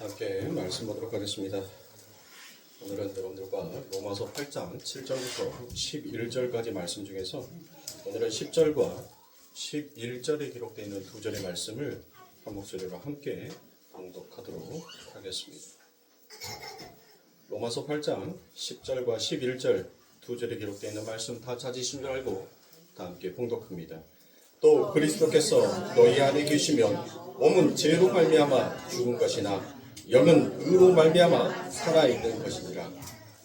함께 말씀 보도록 하겠습니다. 오늘은 여러분들과 로마서 8장 7절부터 11절까지 말씀 중에서 오늘은 10절과 11절에 기록되어 있는 두 절의 말씀을 한 목소리로 함께 봉독하도록 하겠습니다. 로마서 8장 10절과 11절 두 절에 기록되어 있는 말씀 다 찾으신 줄 알고 다 함께 봉독합니다. 또 그리스도께서 너희 안에 계시면 몸은 죄로 말미암아 죽은 것이나 영은 의로 말미암아 살아있는 것이니라.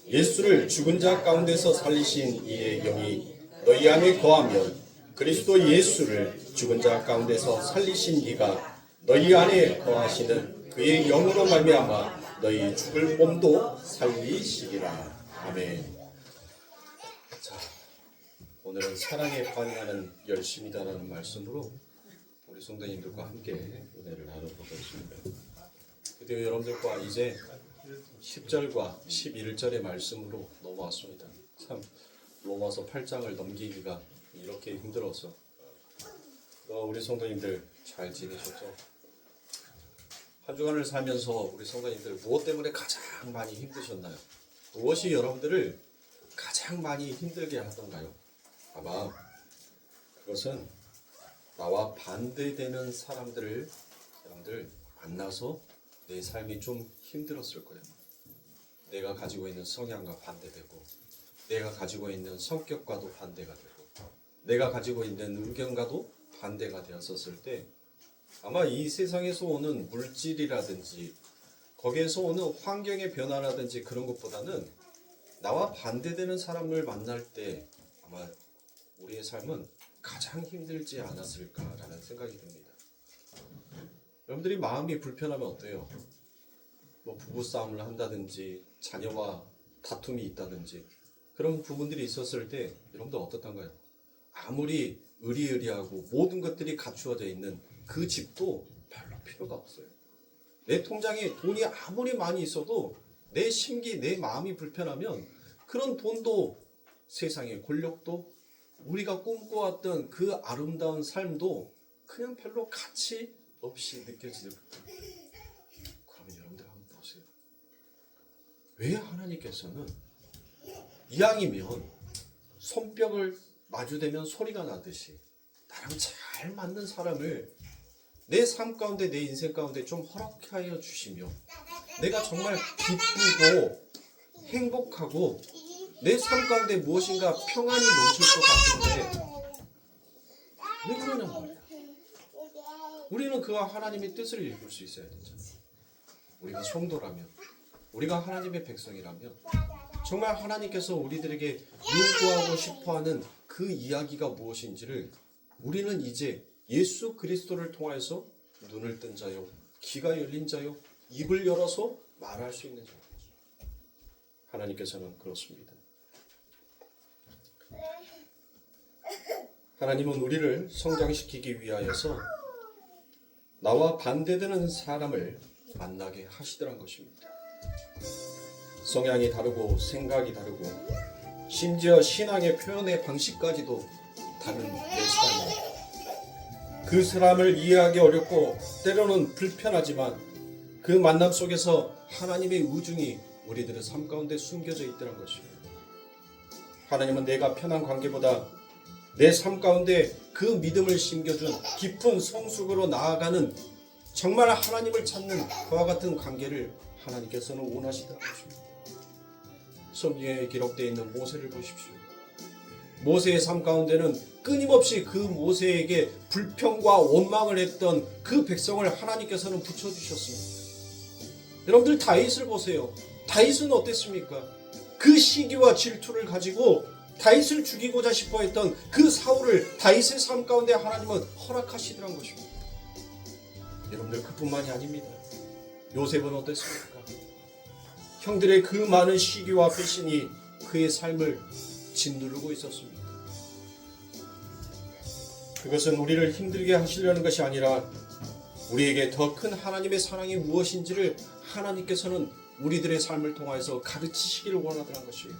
예수를 죽은 자 가운데서 살리신 이의 영이 너희 안에 거하면 그리스도 예수를 죽은 자 가운데서 살리신 이가 너희 안에 거하시는 그의 영으로 말미암아 너희 죽을 몸도 살리시리라. 아멘. 자, 오늘은 사랑에 반응하는 열심이다라는 말씀으로 우리 성도님들과 함께 은혜를 나눠보겠습니다. 드디어 여러분들과 이제 10절과 11절의 말씀으로 넘어왔습니다. 참 로마서 8장을 넘기기가 이렇게 힘들어서 우리 성도님들 잘 지내셨죠? 한 주간을 살면서 우리 성도님들 무엇 때문에 가장 많이 힘드셨나요? 무엇이 여러분들을 가장 많이 힘들게 하던가요? 아마 그것은 나와 반대되는 사람들을 여러분들 만나서 내 삶이 좀 힘들었을 거예요. 내가 가지고 있는 성향과 반대되고, 내가 가지고 있는 성격과도 반대가 되고, 내가 가지고 있는 의견과도 반대가 되었었을 때 아마 이 세상에서 오는 물질이라든지 거기에서 오는 환경의 변화라든지 그런 것보다는 나와 반대되는 사람을 만날 때 아마 우리의 삶은 가장 힘들지 않았을까라는 생각이 듭니다. 여러분들이 마음이 불편하면 어때요? 뭐 부부싸움을 한다든지 자녀와 다툼이 있다든지 그런 부분들이 있었을 때 여러분들 어떻던가요? 아무리 의리의리하고 모든 것들이 갖추어져 있는 그 집도 별로 필요가 없어요. 내 통장에 돈이 아무리 많이 있어도 내 심기, 내 마음이 불편하면 그런 돈도 세상의 권력도 우리가 꿈꿔왔던 그 아름다운 삶도 그냥 별로 가치 없이 느껴지는 거예요. 그러면 여러분들 한번 보세요. 왜 하나님께서는 이왕이면 손뼉을 마주대면 소리가 나듯이 나랑 잘 맞는 사람을 내 삶 가운데 내 인생 가운데 좀 허락하여 주시며 내가 정말 기쁘고 행복하고 내 삶 가운데 무엇인가 평안이 넘칠 것 같은데 왜 그러냔 말이야. 우리는 그와 하나님의 뜻을 읽을 수 있어야 되잖아. 우리가 성도라면, 우리가 하나님의 백성이라면 정말 하나님께서 우리들에게 요구하고 싶어하는 그 이야기가 무엇인지를 우리는 이제 예수 그리스도를 통하여서 눈을 뜬 자요, 귀가 열린 자요, 입을 열어서 말할 수 있는 자요. 하나님께서는 그렇습니다. 하나님은 우리를 성장시키기 위하여서 나와 반대되는 사람을 만나게 하시더란 것입니다. 성향이 다르고 생각이 다르고 심지어 신앙의 표현의 방식까지도 다른 내 삶. 그 사람을 이해하기 어렵고 때로는 불편하지만 그 만남 속에서 하나님의 의중이 우리들의 삶 가운데 숨겨져 있더란 것입니다. 하나님은 내가 편한 관계보다 내 삶 가운데 그 믿음을 심겨준 깊은 성숙으로 나아가는 정말 하나님을 찾는 그와 같은 관계를 하나님께서는 원하시더라는 것입니다. 성경에 기록되어 있는 모세를 보십시오. 모세의 삶 가운데는 끊임없이 그 모세에게 불평과 원망을 했던 그 백성을 하나님께서는 붙여주셨습니다. 여러분들 다윗을 보세요. 다윗은 어땠습니까? 그 시기와 질투를 가지고 다윗을 죽이고자 싶어 했던 그 사울을 다윗의 삶 가운데 하나님은 허락하시더란 것입니다. 여러분들 그뿐만이 아닙니다. 요셉은 어땠습니까? 형들의 그 많은 시기와 배신이 그의 삶을 짓누르고 있었습니다. 그것은 우리를 힘들게 하시려는 것이 아니라 우리에게 더 큰 하나님의 사랑이 무엇인지를 하나님께서는 우리들의 삶을 통해서 가르치시기를 원하더란 것이에요.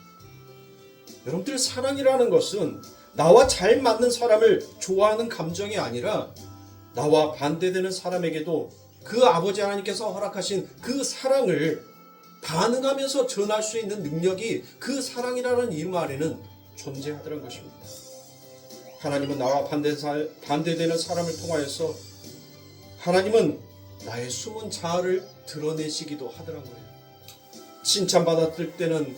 여러분들 사랑이라는 것은 나와 잘 맞는 사람을 좋아하는 감정이 아니라 나와 반대되는 사람에게도 그 아버지 하나님께서 허락하신 그 사랑을 반응하면서 전할 수 있는 능력이 그 사랑이라는 이름 아래는 존재하더란 것입니다. 하나님은 나와 반대되는 사람을 통하여서 하나님은 나의 숨은 자아를 드러내시기도 하더란 거예요. 칭찬받았을 때는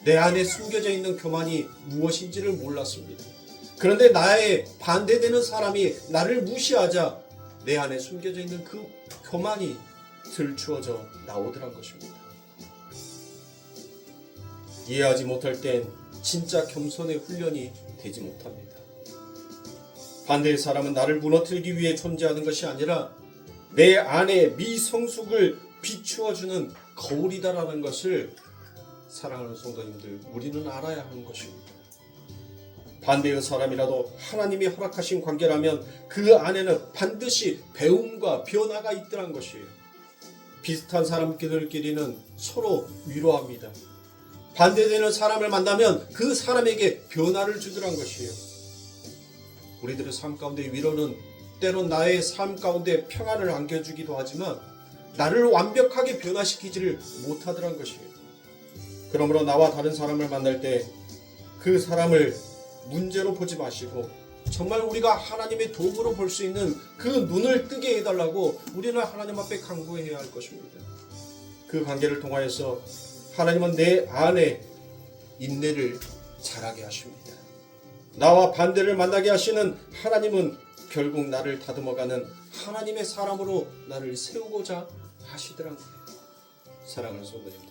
내 안에 숨겨져 있는 교만이 무엇인지를 몰랐습니다. 그런데 나의 반대되는 사람이 나를 무시하자 내 안에 숨겨져 있는 그 교만이 들추어져 나오더란 것입니다. 이해하지 못할 땐 진짜 겸손의 훈련이 되지 못합니다. 반대의 사람은 나를 무너뜨리기 위해 존재하는 것이 아니라 내 안에 미성숙을 비추어주는 거울이다라는 것을 사랑하는 성도님들, 우리는 알아야 하는 것입니다. 반대의 사람이라도 하나님이 허락하신 관계라면 그 안에는 반드시 배움과 변화가 있더란 것이에요. 비슷한 사람들끼리는 서로 위로합니다. 반대되는 사람을 만나면 그 사람에게 변화를 주더란 것이에요. 우리들의 삶 가운데 위로는 때론 나의 삶 가운데 평안을 안겨주기도 하지만 나를 완벽하게 변화시키지를 못하더란 것이에요. 그러므로 나와 다른 사람을 만날 때 그 사람을 문제로 보지 마시고 정말 우리가 하나님의 도구로 볼 수 있는 그 눈을 뜨게 해달라고 우리는 하나님 앞에 간구해야 할 것입니다. 그 관계를 통하여서 하나님은 내 안에 인내를 자라게 하십니다. 나와 반대를 만나게 하시는 하나님은 결국 나를 다듬어가는 하나님의 사람으로 나를 세우고자 하시더란 거예요. 사랑하는 성도님들,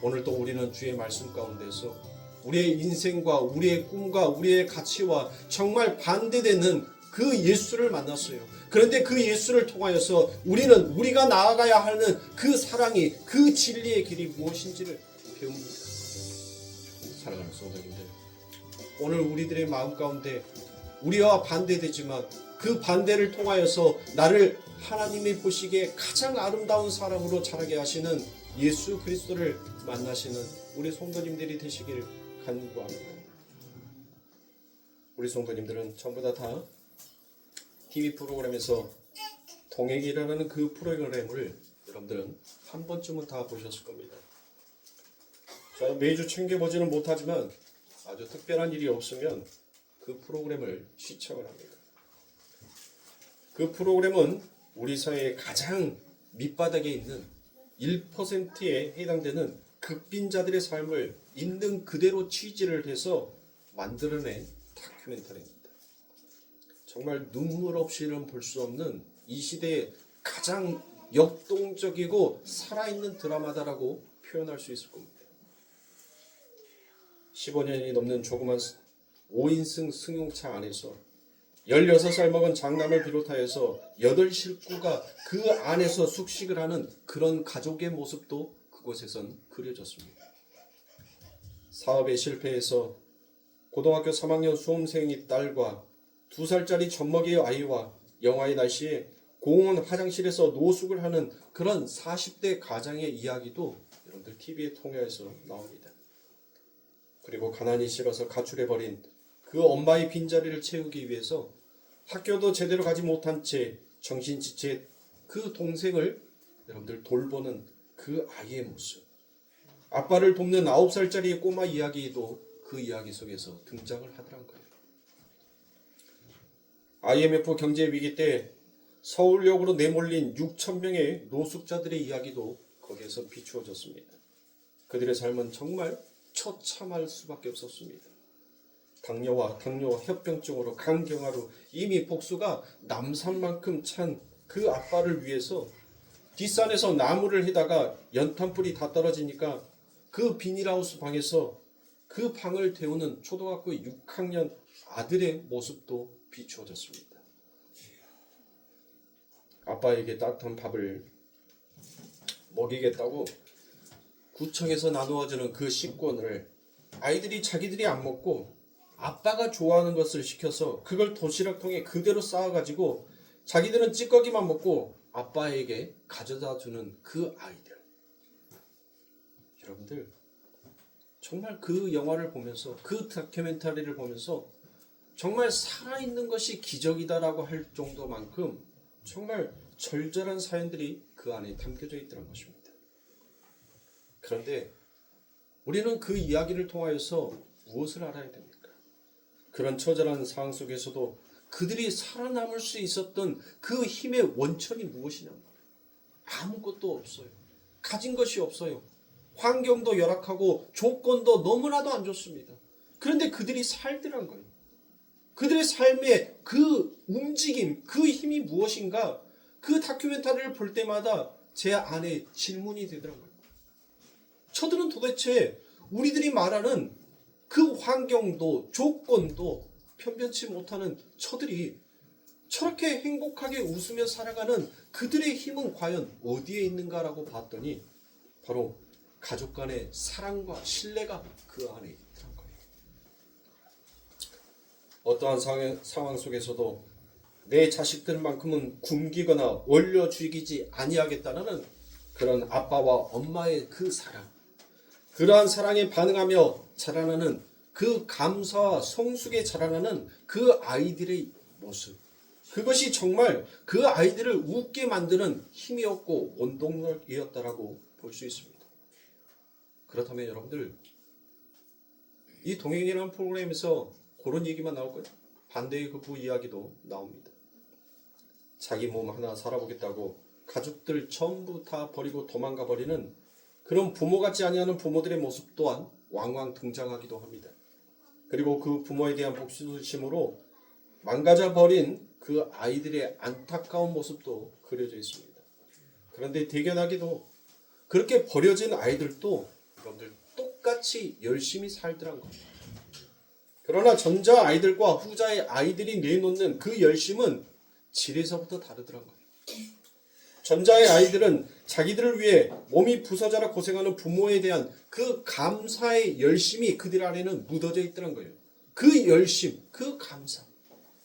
오늘 또 우리는 주의 말씀 가운데서 우리의 인생과 우리의 꿈과 우리의 가치와 정말 반대되는 그 예수를 만났어요. 그런데 그 예수를 통하여서 우리가 나아가야 하는 그 사랑이, 그 진리의 길이 무엇인지를 배웁니다. 사랑하는 성도님들, 오늘 우리들의 마음 가운데 우리와 반대되지만 그 반대를 통하여서 나를 하나님이 보시기에 가장 아름다운 사람으로 자라게 하시는 예수 그리스도를 만나시는 우리 성도님들이 되시길 간구합니다. 우리 성도님들은 전부 다 TV 프로그램에서 동행이라는 그 프로그램을 여러분들은 한 번쯤은 다 보셨을 겁니다. 저는 매주 챙겨보지는 못하지만 아주 특별한 일이 없으면 그 프로그램을 시청을 합니다. 그 프로그램은 우리 사회의 가장 밑바닥에 있는 1%에 해당되는 극빈자들의 삶을 있는 그대로 취재를 해서 만들어낸 다큐멘터리입니다. 정말 눈물 없이는 볼 수 없는 이 시대의 가장 역동적이고 살아있는 드라마다라고 표현할 수 있을 겁니다. 15년이 넘는 조그만 5인승 승용차 안에서 16살 먹은 장남을 비롯하여서 8식구가 그 안에서 숙식을 하는 그런 가족의 모습도 그곳에선 그려졌습니다. 사업에 실패해서 고등학교 3학년 수험생의 딸과 2살짜리 젖먹이의 아이와 영하의 날씨에 공원 화장실에서 노숙을 하는 그런 40대 가장의 이야기도 여러분들 TV에 통해서 나옵니다. 그리고 가난이 싫어서 가출해버린 그 엄마의 빈자리를 채우기 위해서 학교도 제대로 가지 못한 채 정신지체 그 동생을 여러분들 돌보는 그 아이의 모습, 아빠를 돕는 9살짜리 꼬마 이야기도 그 이야기 속에서 등장을 하더란 거예요. IMF 경제 위기 때 서울역으로 내몰린 6,000명의 노숙자들의 이야기도 거기에서 비추어졌습니다. 그들의 삶은 정말 처참할 수밖에 없었습니다. 당뇨, 협병증으로 간경화로 이미 복수가 남산만큼 찬 그 아빠를 위해서 뒷산에서 나무를 해다가 연탄불이 다 떨어지니까 그 비닐하우스 방에서 그 방을 데우는 초등학교 6학년 아들의 모습도 비추어졌습니다. 아빠에게 따뜻한 밥을 먹이겠다고 구청에서 나누어주는 그 식권을 아이들이 자기들이 안 먹고 아빠가 좋아하는 것을 시켜서 그걸 도시락통에 그대로 쌓아가지고 자기들은 찌꺼기만 먹고 아빠에게 가져다 주는 그 아이들. 여러분들 정말 그 영화를 보면서 그 다큐멘터리를 보면서 정말 살아있는 것이 기적이다라고 할 정도만큼 정말 절절한 사연들이 그 안에 담겨져 있더란 것입니다. 그런데 우리는 그 이야기를 통하여서 무엇을 알아야 됩니까? 그런 처절한 상황 속에서도 그들이 살아남을 수 있었던 그 힘의 원천이 무엇이냐? 아무것도 없어요. 가진 것이 없어요. 환경도 열악하고 조건도 너무나도 안 좋습니다. 그런데 그들이 살더란 거예요. 그들의 삶의 그 움직임, 그 힘이 무엇인가? 그 다큐멘터리를 볼 때마다 제 안에 질문이 되더라고요. 저들은 도대체 우리들이 말하는 그 환경도 조건도 편변치 못하는 저들이 저렇게 행복하게 웃으며 살아가는 그들의 힘은 과연 어디에 있는가라고 봤더니 바로 가족 간의 사랑과 신뢰가 그 안에 있더란 거예요. 어떠한 상황 속에서도 내 자식들만큼은 굶기거나 올려 죽이지 아니하겠다는 그런 아빠와 엄마의 그 사랑, 그러한 사랑에 반응하며 자라나는 그 감사와 성숙에 자라나는 그 아이들의 모습, 그것이 정말 그 아이들을 웃게 만드는 힘이었고 원동력이었다라고 볼 수 있습니다. 그렇다면 여러분들, 이 동행이라는 프로그램에서 그런 얘기만 나올 거예요? 반대의 그 이야기도 나옵니다. 자기 몸 하나 살아보겠다고 가족들 전부 다 버리고 도망가 버리는 그런 부모 같지 아니하는 부모들의 모습 또한 왕왕 등장하기도 합니다. 그리고 그 부모에 대한 복수심으로 망가져 버린 그 아이들의 안타까운 모습도 그려져 있습니다. 그런데 대견하게도 그렇게 버려진 아이들도 여러분들 똑같이 열심히 살더란 겁니다. 그러나 전자 아이들과 후자의 아이들이 내놓는 그 열심은 질에서부터 다르더란 거예요. 전자의 아이들은 자기들을 위해 몸이 부서져라 고생하는 부모에 대한 그 감사의 열심이 그들 안에는 묻어져 있더란 거예요. 그 열심, 그 감사.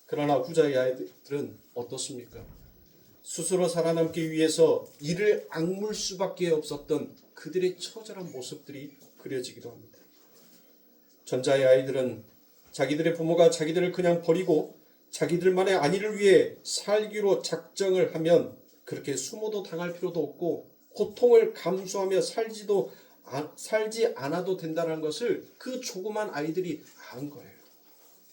그러나 후자의 아이들은 어떻습니까? 스스로 살아남기 위해서 이를 악물 수밖에 없었던 그들의 처절한 모습들이 그려지기도 합니다. 전자의 아이들은 자기들의 부모가 자기들을 그냥 버리고 자기들만의 안위를 위해 살기로 작정을 하면 그렇게 숨어도 당할 필요도 없고 고통을 감수하며 살지 않아도 된다는 것을 그 조그만 아이들이 안 거예요.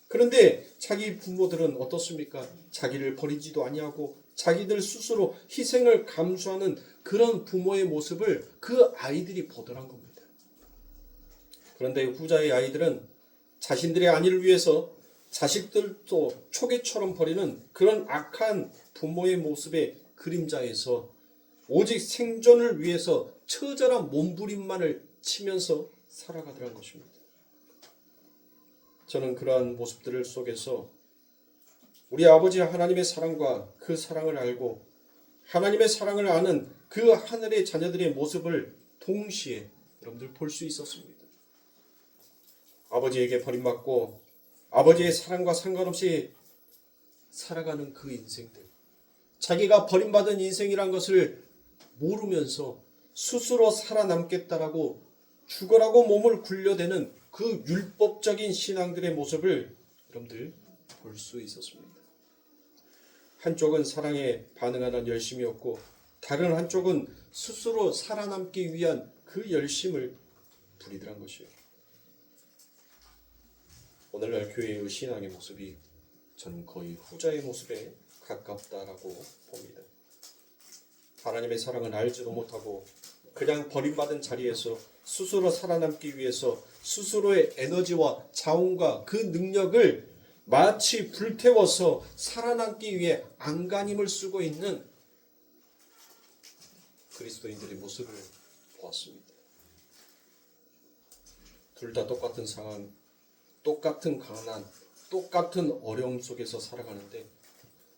그런데 자기 부모들은 어떻습니까? 자기를 버리지도 아니하고 자기들 스스로 희생을 감수하는 그런 부모의 모습을 그 아이들이 보더란 겁니다. 그런데 후자의 아이들은 자신들의 안위를 위해서 자식들도 초계처럼 버리는 그런 악한 부모의 모습의 그림자에서 오직 생존을 위해서 처절한 몸부림만을 치면서 살아가더란 것입니다. 저는 그러한 모습들 속에서 우리 아버지 하나님의 사랑과 그 사랑을 알고 하나님의 사랑을 아는 그 하늘의 자녀들의 모습을 동시에 여러분들 볼 수 있었습니다. 아버지에게 버림받고 아버지의 사랑과 상관없이 살아가는 그 인생들, 자기가 버림받은 인생이란 것을 모르면서 스스로 살아남겠다라고 죽으라고 몸을 굴려대는 그 율법적인 신앙들의 모습을 여러분들 볼 수 있었습니다. 한쪽은 사랑에 반응하는 열심이었고 다른 한쪽은 스스로 살아남기 위한 그 열심을 부리더란 것이에요. 오늘날 교회의 신앙의 모습이 저는 거의 후자의 모습에 가깝다라고 봅니다. 하나님의 사랑을 알지도 못하고 그냥 버림받은 자리에서 스스로 살아남기 위해서 스스로의 에너지와 자원과 그 능력을 마치 불태워서 살아남기 위해 안간힘을 쓰고 있는 그리스도인들의 모습을 보았습니다. 둘 다 똑같은 상황, 똑같은 가난, 똑같은 어려움 속에서 살아가는데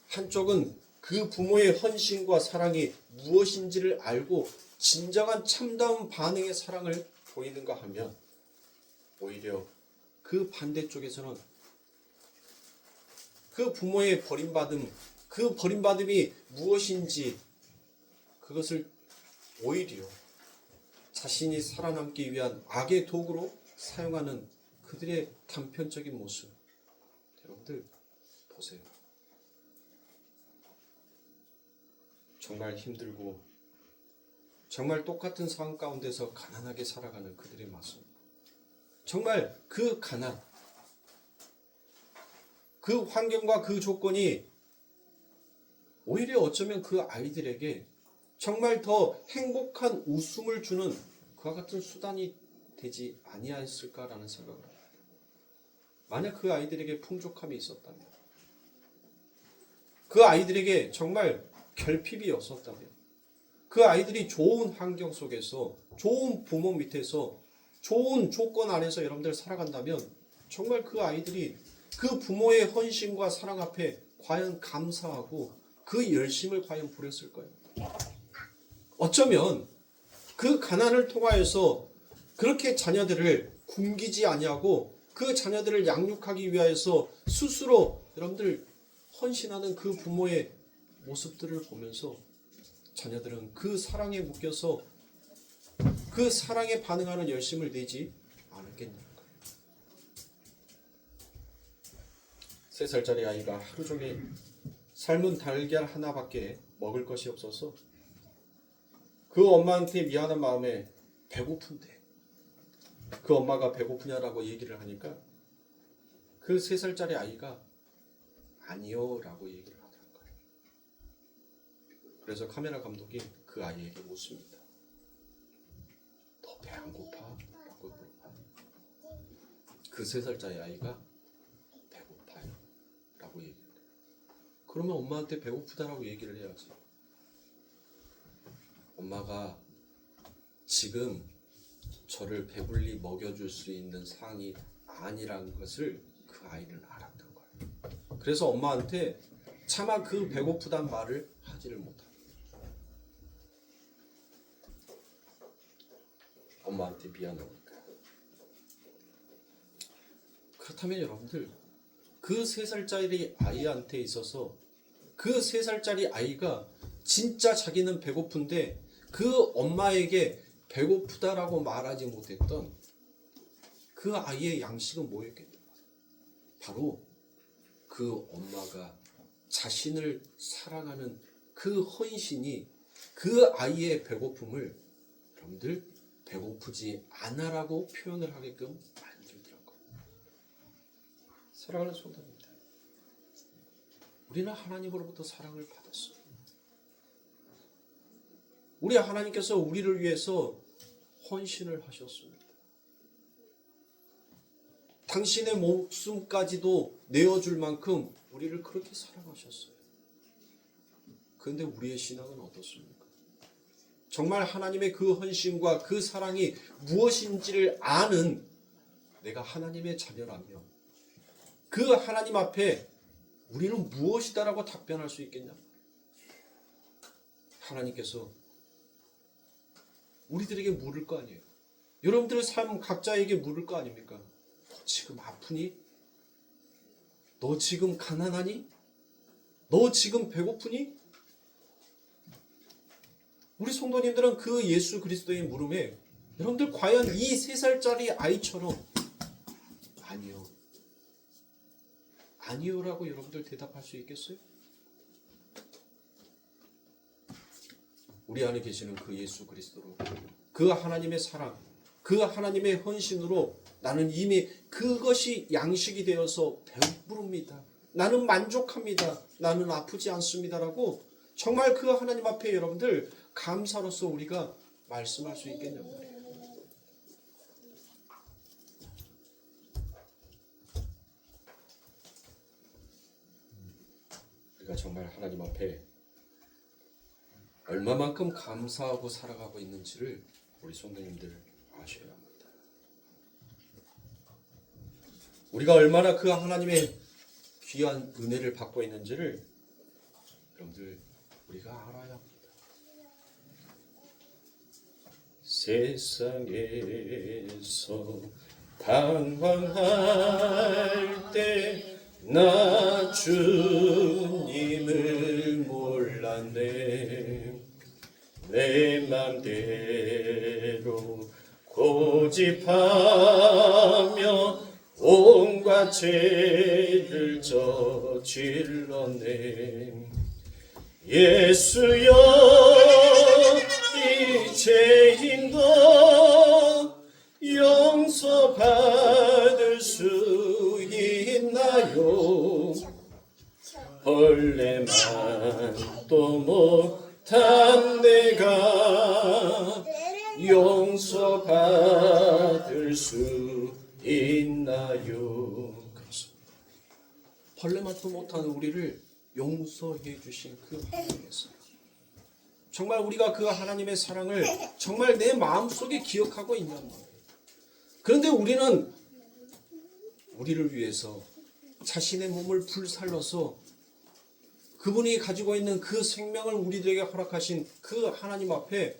한쪽은 그 부모의 헌신과 사랑이 무엇인지를 알고 진정한 참다운 반응의 사랑을 보이는가 하면 오히려 그 반대쪽에서는 그 부모의 버림받음, 그 버림받음이 무엇인지 그것을 오히려 자신이 살아남기 위한 악의 도구로 사용하는 그들의 단편적인 모습, 여러분들 보세요. 정말 힘들고 정말 똑같은 상황 가운데서 가난하게 살아가는 그들의 모습, 정말 그 가난, 그 환경과 그 조건이 오히려 어쩌면 그 아이들에게 정말 더 행복한 웃음을 주는 그와 같은 수단이 되지 아니하였을까라는 생각을 합니다. 만약 그 아이들에게 풍족함이 있었다면, 그 아이들에게 정말 결핍이 없었다면, 그 아이들이 좋은 환경 속에서, 좋은 부모 밑에서, 좋은 조건 안에서 여러분들 살아간다면 정말 그 아이들이 그 부모의 헌신과 사랑 앞에 과연 감사하고 그 열심을 과연 부렸을 거예요. 어쩌면 그 가난을 통하여서 그렇게 자녀들을 굶기지 아니하고 그 자녀들을 양육하기 위하여서 스스로 여러분들 헌신하는 그 부모의 모습들을 보면서 자녀들은 그 사랑에 묶여서 그 사랑에 반응하는 열심을 내지 않았겠냐는 거예요. 3살짜리 아이가 하루 종일 삶은 달걀 하나밖에 먹을 것이 없어서 그 엄마한테 미안한 마음에 배고픈데 그 엄마가 배고프냐라고 얘기를 하니까 그 3살짜리 아이가 아니요 라고 얘기를 하더라는 거예요. 그래서 카메라 감독이 그 아이에게 묻습니다. 너 배 안 고파? 라고 물어봐요. 그 3살짜리 아이가 배고파요 라고 얘기를 해요. 그러면 엄마한테 배고프다라고 얘기를 해야지. 엄마가 지금 저를 배불리 먹여줄 수 있는 상황이 아니라는 것을 그 아이는 알았던 거예요. 그래서 엄마한테 차마 그 배고프단 말을 하지를 못합니다. 엄마한테 미안하니까. 그렇다면 여러분들 그 3살짜리 아이한테 있어서 그 3살짜리 아이가 진짜 자기는 배고픈데 그 엄마에게 배고프다라고 말하지 못했던 그 아이의 양식은 뭐였겠냐? 바로 그 엄마가 자신을 사랑하는 그 헌신이 그 아이의 배고픔을 여러분들 배고프지 않아라고 표현을 하게끔 만들더라고요. 사랑하는 성도입니다. 우리는 하나님으로부터 사랑을 받았어요. 우리 하나님께서 우리를 위해서 헌신을 하셨습니다. 당신의 목숨까지도 내어줄 만큼 우리를 그렇게 사랑하셨어요. 그런데 우리의 신앙은 어떻습니까? 정말 하나님의 그 헌신과 그 사랑이 무엇인지를 아는 내가 하나님의 자녀라면 그 하나님 앞에 우리는 무엇이다라고 답변할 수 있겠냐? 하나님께서 우리들에게 물을 거 아니에요. 여러분들의 삶 각자에게 물을 거 아닙니까? 너 지금 아프니? 너 지금 가난하니? 너 지금 배고프니? 우리 성도님들은 그 예수 그리스도의 물음에 여러분들 과연 이 3살짜리 아이처럼 아니요. 아니요라고 여러분들 대답할 수 있겠어요? 우리 안에 계시는 그 예수 그리스도로 그 하나님의 사랑, 그 하나님의 헌신으로 나는 이미 그것이 양식이 되어서 배부릅니다. 나는 만족합니다. 나는 아프지 않습니다라고 정말 그 하나님 앞에 여러분들 감사로서 우리가 말씀할 수 있겠냔 말이에요. 우리가 정말 하나님 앞에 얼마만큼 감사하고 살아가고 있는지를 우리 성도님들 아셔야 합니다. 우리가 얼마나 그 하나님의 귀한 은혜를 받고 있는지를 여러분들 우리가 알아야 합니다. 세상에서 방황할 때 나 주님을 몰랐네. 내 맘대로 고집하며 온갖 죄를 저질렀네. 예수여 이 죄인도 용서받을 수 있나요? 벌레만 또 못한 내가 용서받을 수 있나요? 벌레만도 못한 우리를 용서해 주신 그 하나님께서 정말 우리가 그 하나님의 사랑을 정말 내 마음속에 기억하고 있는 거예요. 그런데 우리는 우리를 위해서 자신의 몸을 불살라서 그분이 가지고 있는 그 생명을 우리들에게 허락하신 그 하나님 앞에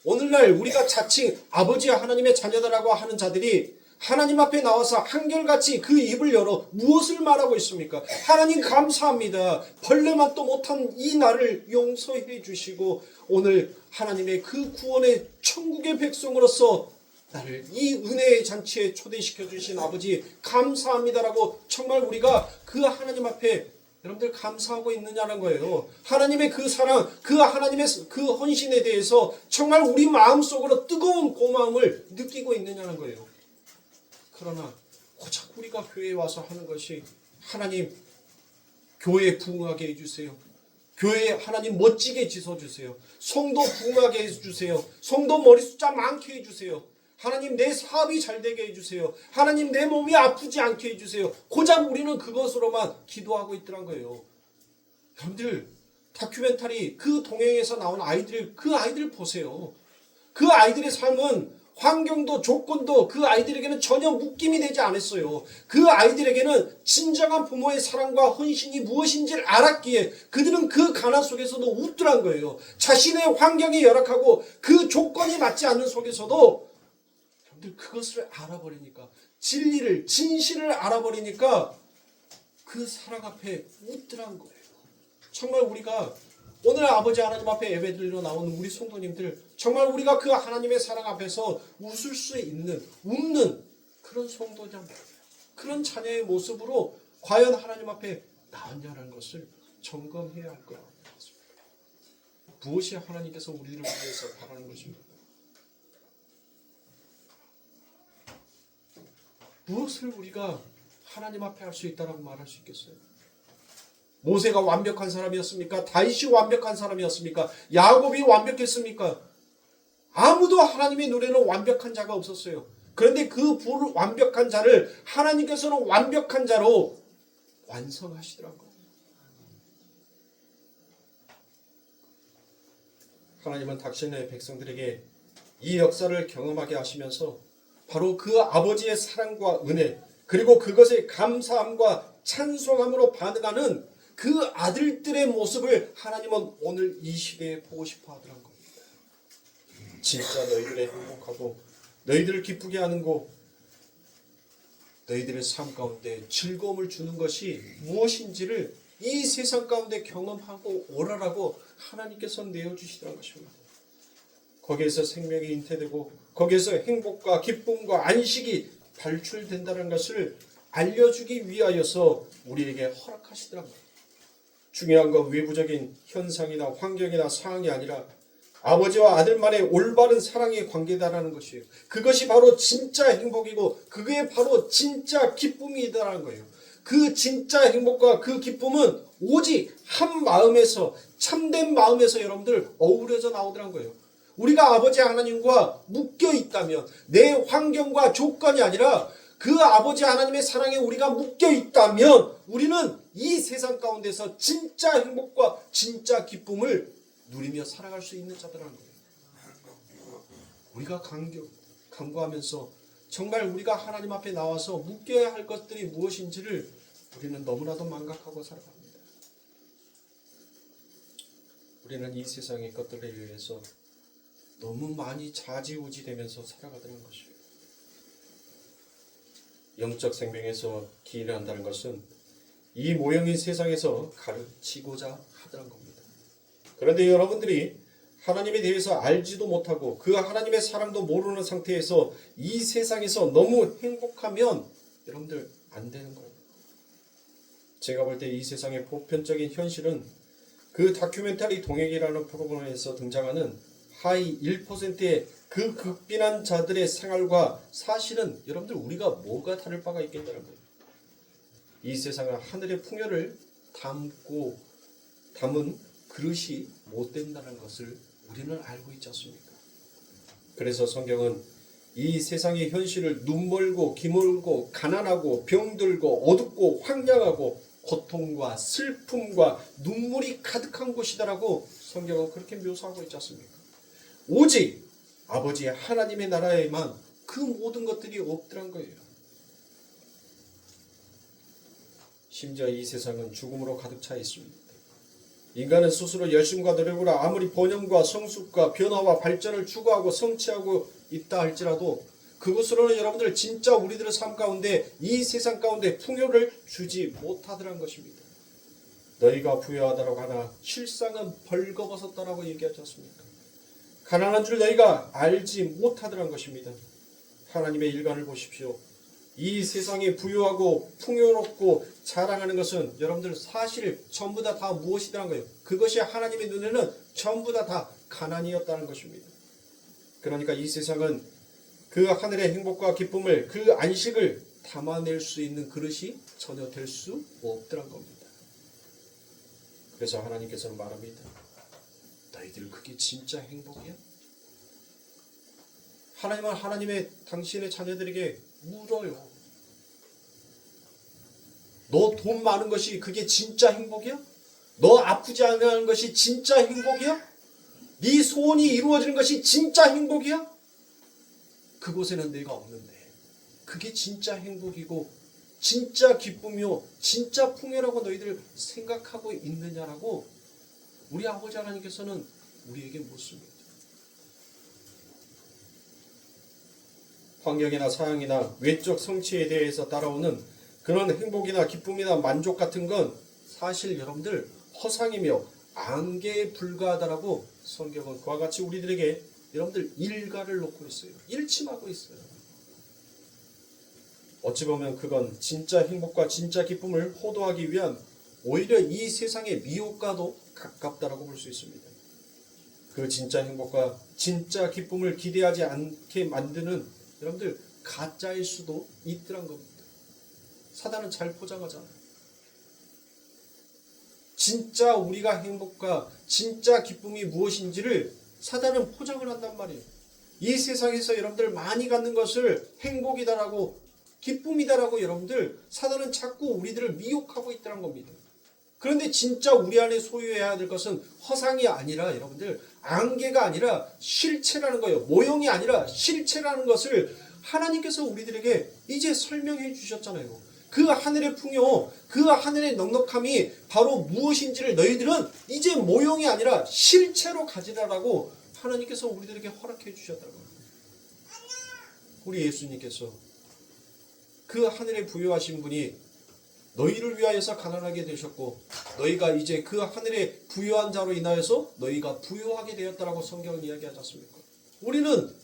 오늘날 우리가 자칭 아버지 하나님의 자녀다라고 하는 자들이 하나님 앞에 나와서 한결같이 그 입을 열어 무엇을 말하고 있습니까? 하나님 감사합니다. 벌레만도 못한 이 나를 용서해 주시고 오늘 하나님의 그 구원의 천국의 백성으로서 나를 이 은혜의 잔치에 초대시켜 주신 아버지 감사합니다라고 정말 우리가 그 하나님 앞에 여러분들 감사하고 있느냐는 거예요. 하나님의 그 사랑, 그 하나님의 그 헌신에 대해서 정말 우리 마음속으로 뜨거운 고마움을 느끼고 있느냐는 거예요. 그러나 고작 우리가 교회에 와서 하는 것이 하나님 교회 부흥하게 해주세요. 교회 하나님 멋지게 지서주세요. 성도 부흥하게 해주세요. 성도 머리 숫자 많게 해주세요. 하나님 내 사업이 잘 되게 해주세요. 하나님 내 몸이 아프지 않게 해주세요. 고작 우리는 그것으로만 기도하고 있더란 거예요. 여러분들 다큐멘터리 그 동행에서 나온 아이들 그 아이들 보세요. 그 아이들의 삶은 환경도 조건도 그 아이들에게는 전혀 묶임이 되지 않았어요. 그 아이들에게는 진정한 부모의 사랑과 헌신이 무엇인지를 알았기에 그들은 그 가난 속에서도 웃더란 거예요. 자신의 환경이 열악하고 그 조건이 맞지 않는 속에서도 여러분들 그것을 알아버리니까 진리를 진실을 알아버리니까 그 사랑 앞에 웃더란 거예요. 정말 우리가 오늘 아버지 하나님 앞에 예배드리러 나오는 우리 성도님들 정말 우리가 그 하나님의 사랑 앞에서 웃을 수 있는 웃는 그런 성도냐 그런 자녀의 모습으로 과연 하나님 앞에 나왔냐는 것을 점검해야 할 것 같습니다. 무엇이 하나님께서 우리를 위해서 바라는 것입니까? 무엇을 우리가 하나님 앞에 할 수 있다라고 말할 수 있겠어요? 모세가 완벽한 사람이었습니까? 다윗이 완벽한 사람이었습니까? 야곱이 완벽했습니까? 아무도 하나님의 눈에는 완벽한 자가 없었어요. 그런데 그 불완벽한 자를 하나님께서는 완벽한 자로 완성하시더라고요. 하나님은 당신의 백성들에게 이 역사를 경험하게 하시면서 바로 그 아버지의 사랑과 은혜 그리고 그것의 감사함과 찬송함으로 반응하는 그 아들들의 모습을 하나님은 오늘 이 시대에 보고 싶어 하더란 겁니다. 진짜 너희들의 행복하고 너희들을 기쁘게 하는 것 너희들의 삶 가운데 즐거움을 주는 것이 무엇인지를 이 세상 가운데 경험하고 오라라고 하나님께서 내어주시더란 것입니다. 거기에서 생명이 잉태되고 거기에서 행복과 기쁨과 안식이 발출된다는 것을 알려주기 위하여서 우리에게 허락하시더란 거예요. 중요한 건 외부적인 현상이나 환경이나 상황이 아니라 아버지와 아들만의 올바른 사랑의 관계다라는 것이에요. 그것이 바로 진짜 행복이고 그게 바로 진짜 기쁨이다라는 거예요. 그 진짜 행복과 그 기쁨은 오직 한 마음에서 참된 마음에서 여러분들 어우러져 나오더란 거예요. 우리가 아버지 하나님과 묶여 있다면 내 환경과 조건이 아니라 그 아버지 하나님의 사랑에 우리가 묶여 있다면 우리는 이 세상 가운데서 진짜 행복과 진짜 기쁨을 누리며 살아갈 수 있는 자들이라는 거예요. 우리가 간구하면서 정말 우리가 하나님 앞에 나와서 묶여야 할 것들이 무엇인지를 우리는 너무나도 망각하고 살아갑니다. 우리는 이 세상의 것들에 의해서 너무 많이 좌지우지되면서 살아가는 것이에요. 영적 생명에서 기인을 한다는 것은 이 모형인 세상에서 가르치고자 하더란 겁니다. 그런데 여러분들이 하나님에 대해서 알지도 못하고 그 하나님의 사랑도 모르는 상태에서 이 세상에서 너무 행복하면 여러분들 안 되는 거예요. 제가 볼 때 이 세상의 보편적인 현실은 그 다큐멘터리 동행이라는 프로그램에서 등장하는 하위 1%의 그 극빈한 자들의 생활과 사실은 여러분들 우리가 뭐가 다를 바가 있겠다는 거예요. 이 세상은 하늘의 풍요를 담은 그릇이 못 된다는 것을 우리는 알고 있지 않습니까? 그래서 성경은 이 세상의 현실을 눈멀고 기멀고 가난하고 병들고 어둡고 황량하고 고통과 슬픔과 눈물이 가득한 곳이다라고 성경은 그렇게 묘사하고 있지 않습니까? 오직 아버지 하나님의 나라에만 그 모든 것들이 없더란 거예요. 심지어 이 세상은 죽음으로 가득 차 있습니다. 인간은 스스로 열심과 노력으로 아무리 번영과 성숙과 변화와 발전을 추구하고 성취하고 있다 할지라도 그것으로는 여러분들 진짜 우리들의 삶 가운데 이 세상 가운데 풍요를 주지 못하더란 것입니다. 너희가 부유하다라고 하나 실상은 벌거벗었다라고 얘기하지 않습니까? 가난한 줄 너희가 알지 못하더란 것입니다. 하나님의 일관을 보십시오. 이 세상이 부유하고 풍요롭고 자랑하는 것은 여러분들 사실 전부 다 무엇이라는 거예요. 그것이 하나님의 눈에는 전부 다 가난이었다는 것입니다. 그러니까 이 세상은 그 하늘의 행복과 기쁨을 그 안식을 담아낼 수 있는 그릇이 전혀 될 수 없더란 겁니다. 그래서 하나님께서는 말합니다. 너희들 그게 진짜 행복이야? 하나님은 하나님의 당신의 자녀들에게 물어요. 너 돈 많은 것이 그게 진짜 행복이야? 너 아프지 않은 것이 진짜 행복이야? 네 소원이 이루어지는 것이 진짜 행복이야? 그곳에는 내가 없는데 그게 진짜 행복이고 진짜 기쁨이요 진짜 풍요라고 너희들 생각하고 있느냐라고 우리 아버지 하나님께서는 우리에게 묻습니다. 환경이나 사양이나 외적 성취에 대해서 따라오는 그런 행복이나 기쁨이나 만족 같은 건 사실 여러분들 허상이며 안개에 불과하다라고 성경은 그와 같이 우리들에게 여러분들 일가를 놓고 있어요. 일침하고 있어요. 어찌 보면 그건 진짜 행복과 진짜 기쁨을 호도하기 위한 오히려 이 세상의 미혹과도 가깝다라고 볼 수 있습니다. 그 진짜 행복과 진짜 기쁨을 기대하지 않게 만드는 여러분들 가짜일 수도 있더란 겁니다. 사단은 잘 포장하잖아요. 진짜 우리가 행복과 진짜 기쁨이 무엇인지를 사단은 포장을 한단 말이에요. 이 세상에서 여러분들 많이 갖는 것을 행복이다라고 기쁨이다라고 여러분들 사단은 자꾸 우리들을 미혹하고 있다는 겁니다. 그런데 진짜 우리 안에 소유해야 될 것은 허상이 아니라 여러분들 안개가 아니라 실체라는 거예요. 모형이 아니라 실체라는 것을 하나님께서 우리들에게 이제 설명해 주셨잖아요. 그 하늘의 풍요, 그 하늘의 넉넉함이 바로 무엇인지를 너희들은 이제 모형이 아니라 실체로 가지라라고 하나님께서 우리들에게 허락해 주셨다고. 우리 예수님께서 그 하늘에 부여하신 분이 너희를 위하여서 가난하게 되셨고 너희가 이제 그 하늘에 부여한 자로 인하여서 너희가 부여하게 되었다라고 성경은 이야기하지 않습니까? 우리는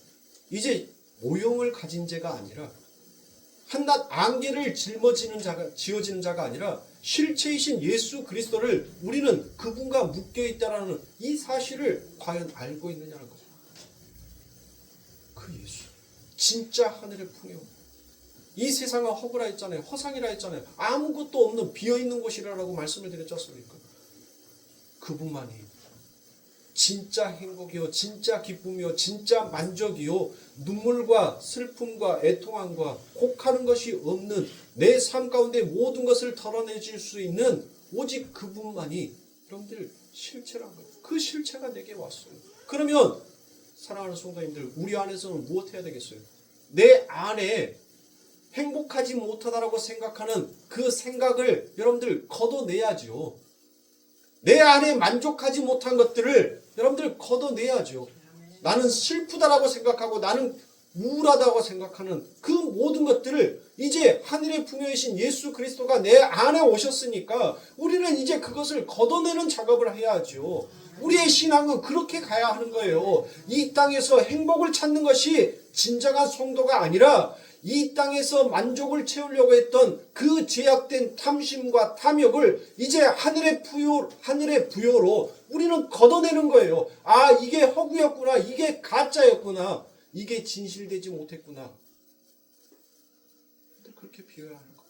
이제 모형을 가진 자가 아니라 한낱 안개를 지어지는 자가 아니라 실체이신 예수 그리스도를 우리는 그분과 묶여 있다라는 이 사실을 과연 알고 있느냐는 거죠. 그 예수, 진짜 하늘의 풍요. 이 세상은 허구라 했잖아요. 허상이라 했잖아요. 아무것도 없는 비어있는 곳이라고 말씀을 드렸지 않습니까? 그분만이 진짜 행복이요 진짜 기쁨이요 진짜 만족이요 눈물과 슬픔과 애통함과 혹하는 것이 없는 내 삶 가운데 모든 것을 털어내줄 수 있는 오직 그분만이 여러분들 실체란 거예요. 그 실체가 내게 왔어요. 그러면 사랑하는 성도님들 우리 안에서는 무엇 해야 되겠어요? 내 안에 행복하지 못하다라고 생각하는 그 생각을 여러분들 걷어내야죠. 내 안에 만족하지 못한 것들을 여러분들 걷어내야죠. 나는 슬프다라고 생각하고 나는 우울하다고 생각하는 그 모든 것들을 이제 하늘의 풍요이신 예수 그리스도가 내 안에 오셨으니까 우리는 이제 그것을 걷어내는 작업을 해야죠. 우리의 신앙은 그렇게 가야 하는 거예요. 이 땅에서 행복을 찾는 것이 진정한 성도가 아니라 이 땅에서 만족을 채우려고 했던 그 죄악된 탐심과 탐욕을 이제 하늘의 부여로 우리는 걷어내는 거예요. 아, 이게 허구였구나. 이게 가짜였구나. 이게 진실되지 못했구나. 그렇게 비워야 하는 겁니다.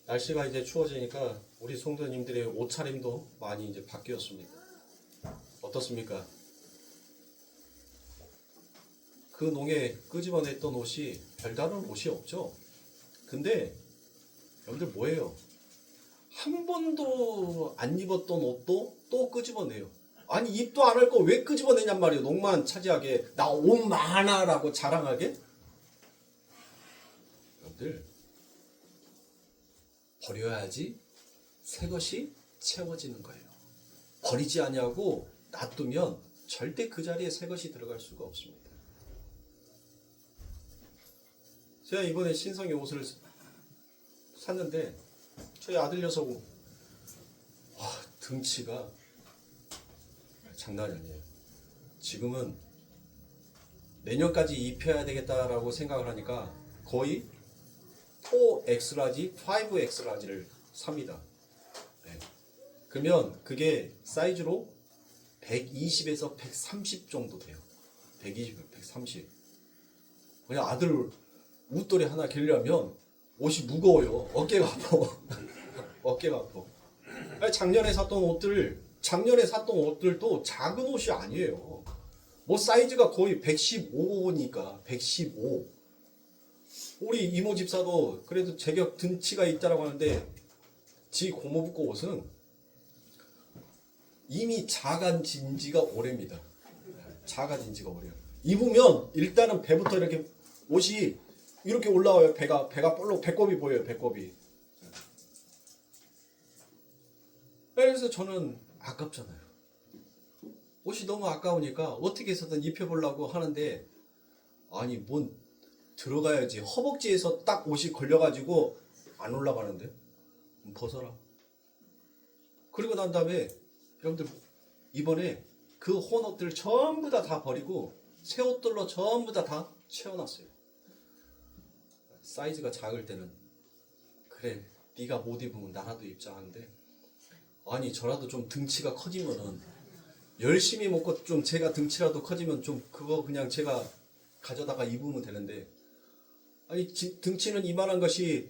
날씨가 이제 추워지니까 우리 성도님들의 옷차림도 많이 이제 바뀌었습니다. 어떻습니까? 그 농에 끄집어냈던 옷이 별다른 옷이 없죠. 근데 여러분들 뭐예요? 한 번도 안 입었던 옷도 또 끄집어내요. 아니, 입도 안 할 거 왜 끄집어내냔 말이에요. 농만 차지하게. 나 옷 많아라고 자랑하게. 여러분들 버려야지 새 것이 채워지는 거예요. 버리지 아니하고 놔두면 절대 그 자리에 새 것이 들어갈 수가 없습니다. 제가 이번에 신성의 옷을 샀는데 저희 아들 녀석은 등치가 장난이 아니에요. 지금은 내년까지 입혀야 되겠다라고 생각을 하니까 거의 4X라지, 5X라지를 삽니다. 네. 그러면 그게 사이즈로 120에서 130 정도 돼요. 120, 130. 그냥 아들 웃돌이 하나 기르려면 옷이 무거워요. 어깨가 아파. 어깨가 아파. 작년에 샀던 옷들도 작은 옷이 아니에요. 뭐 사이즈가 거의 115니까 115. 우리 이모 집사도 그래도 제격 등치가 있다라고 하는데 지 고모부꺼 옷은 이미 작아진 지가 오래입니다. 작아진 지가 오래요. 입으면 일단은 배부터 이렇게 옷이 이렇게 올라와요. 배가 볼록 배꼽이 보여요. 배꼽이. 그래서 저는 아깝잖아요. 옷이 너무 아까우니까 어떻게 해서든 입혀보려고 하는데 아니 뭔 들어가야지. 허벅지에서 딱 옷이 걸려가지고 안 올라가는데 벗어라. 그리고 난 다음에 여러분들 이번에 그 혼옷들 전부 다 버리고 새 옷들로 전부 다 채워놨어요. 사이즈가 작을 때는 그래 네가 못 입으면 나라도 입자 하는데 아니 저라도 좀 등치가 커지면은 열심히 먹고 좀 제가 등치라도 커지면 좀 그거 그냥 제가 가져다가 입으면 되는데 아니 등치는 이만한 것이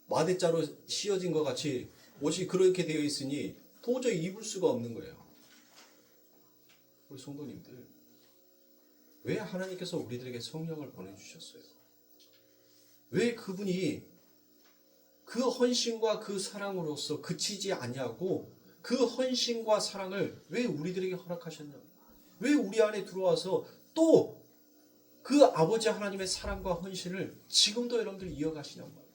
마대자로 씌어진 것 같이 옷이 그렇게 되어 있으니 도저히 입을 수가 없는 거예요. 우리 성도님들 왜 하나님께서 우리들에게 성령을 보내주셨어요? 왜 그분이 그 헌신과 그 사랑으로서 그치지 아니하고 그 헌신과 사랑을 왜 우리들에게 허락하셨냐? 왜 우리 안에 들어와서 또 그 아버지 하나님의 사랑과 헌신을 지금도 여러분들 이어가시냔 말이에요.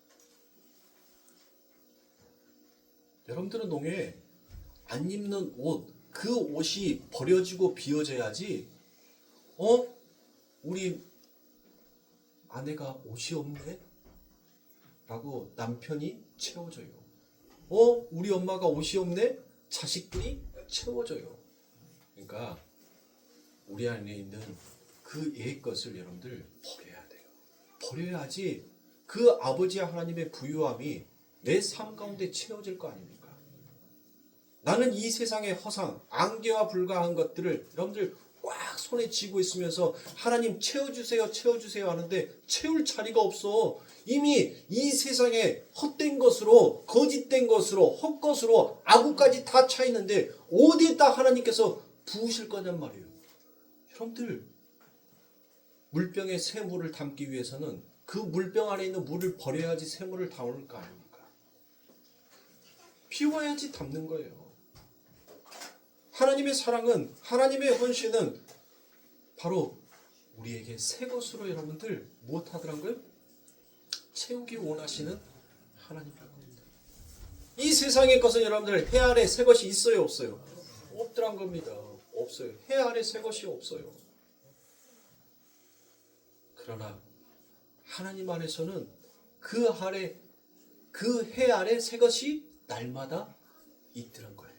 여러분들은 농에 안 입는 옷, 그 옷이 버려지고 비워져야지 우리 아내가 옷이 없네? 라고 남편이 채워줘요. 우리 엄마가 옷이 없네? 자식들이 채워줘요. 그러니까 우리 안에 있는 그 옛 것을 여러분들 버려야 돼요. 버려야지 그 아버지 하나님의 부유함이 내 삶 가운데 채워질 거 아닙니까? 나는 이 세상의 허상, 안개와 불과한 것들을 여러분들 꽉 손에 쥐고 있으면서 하나님 채워주세요, 채워주세요 하는데 채울 자리가 없어. 이미 이 세상에 헛된 것으로, 거짓된 것으로, 헛것으로, 아구까지 다 차 있는데 어디에다 하나님께서 부으실 거냔 말이에요. 여러분들 물병에 새 물을 담기 위해서는 그 물병 안에 있는 물을 버려야지 새 물을 담을 거 아닙니까? 비워야지 담는 거예요. 하나님의 사랑은, 하나님의 헌신은 바로 우리에게 새 것으로 여러분들 무엇하더란 거예요? 채우기 원하시는 하나님이라고 합니다. 이 세상의 것은 여러분들 해 아래 새 것이 있어요, 없어요? 없더란 겁니다. 없어요. 해 아래 새 것이 없어요. 그러나 하나님 안에서는 그 해 아래 새 것이 날마다 있더란 거예요.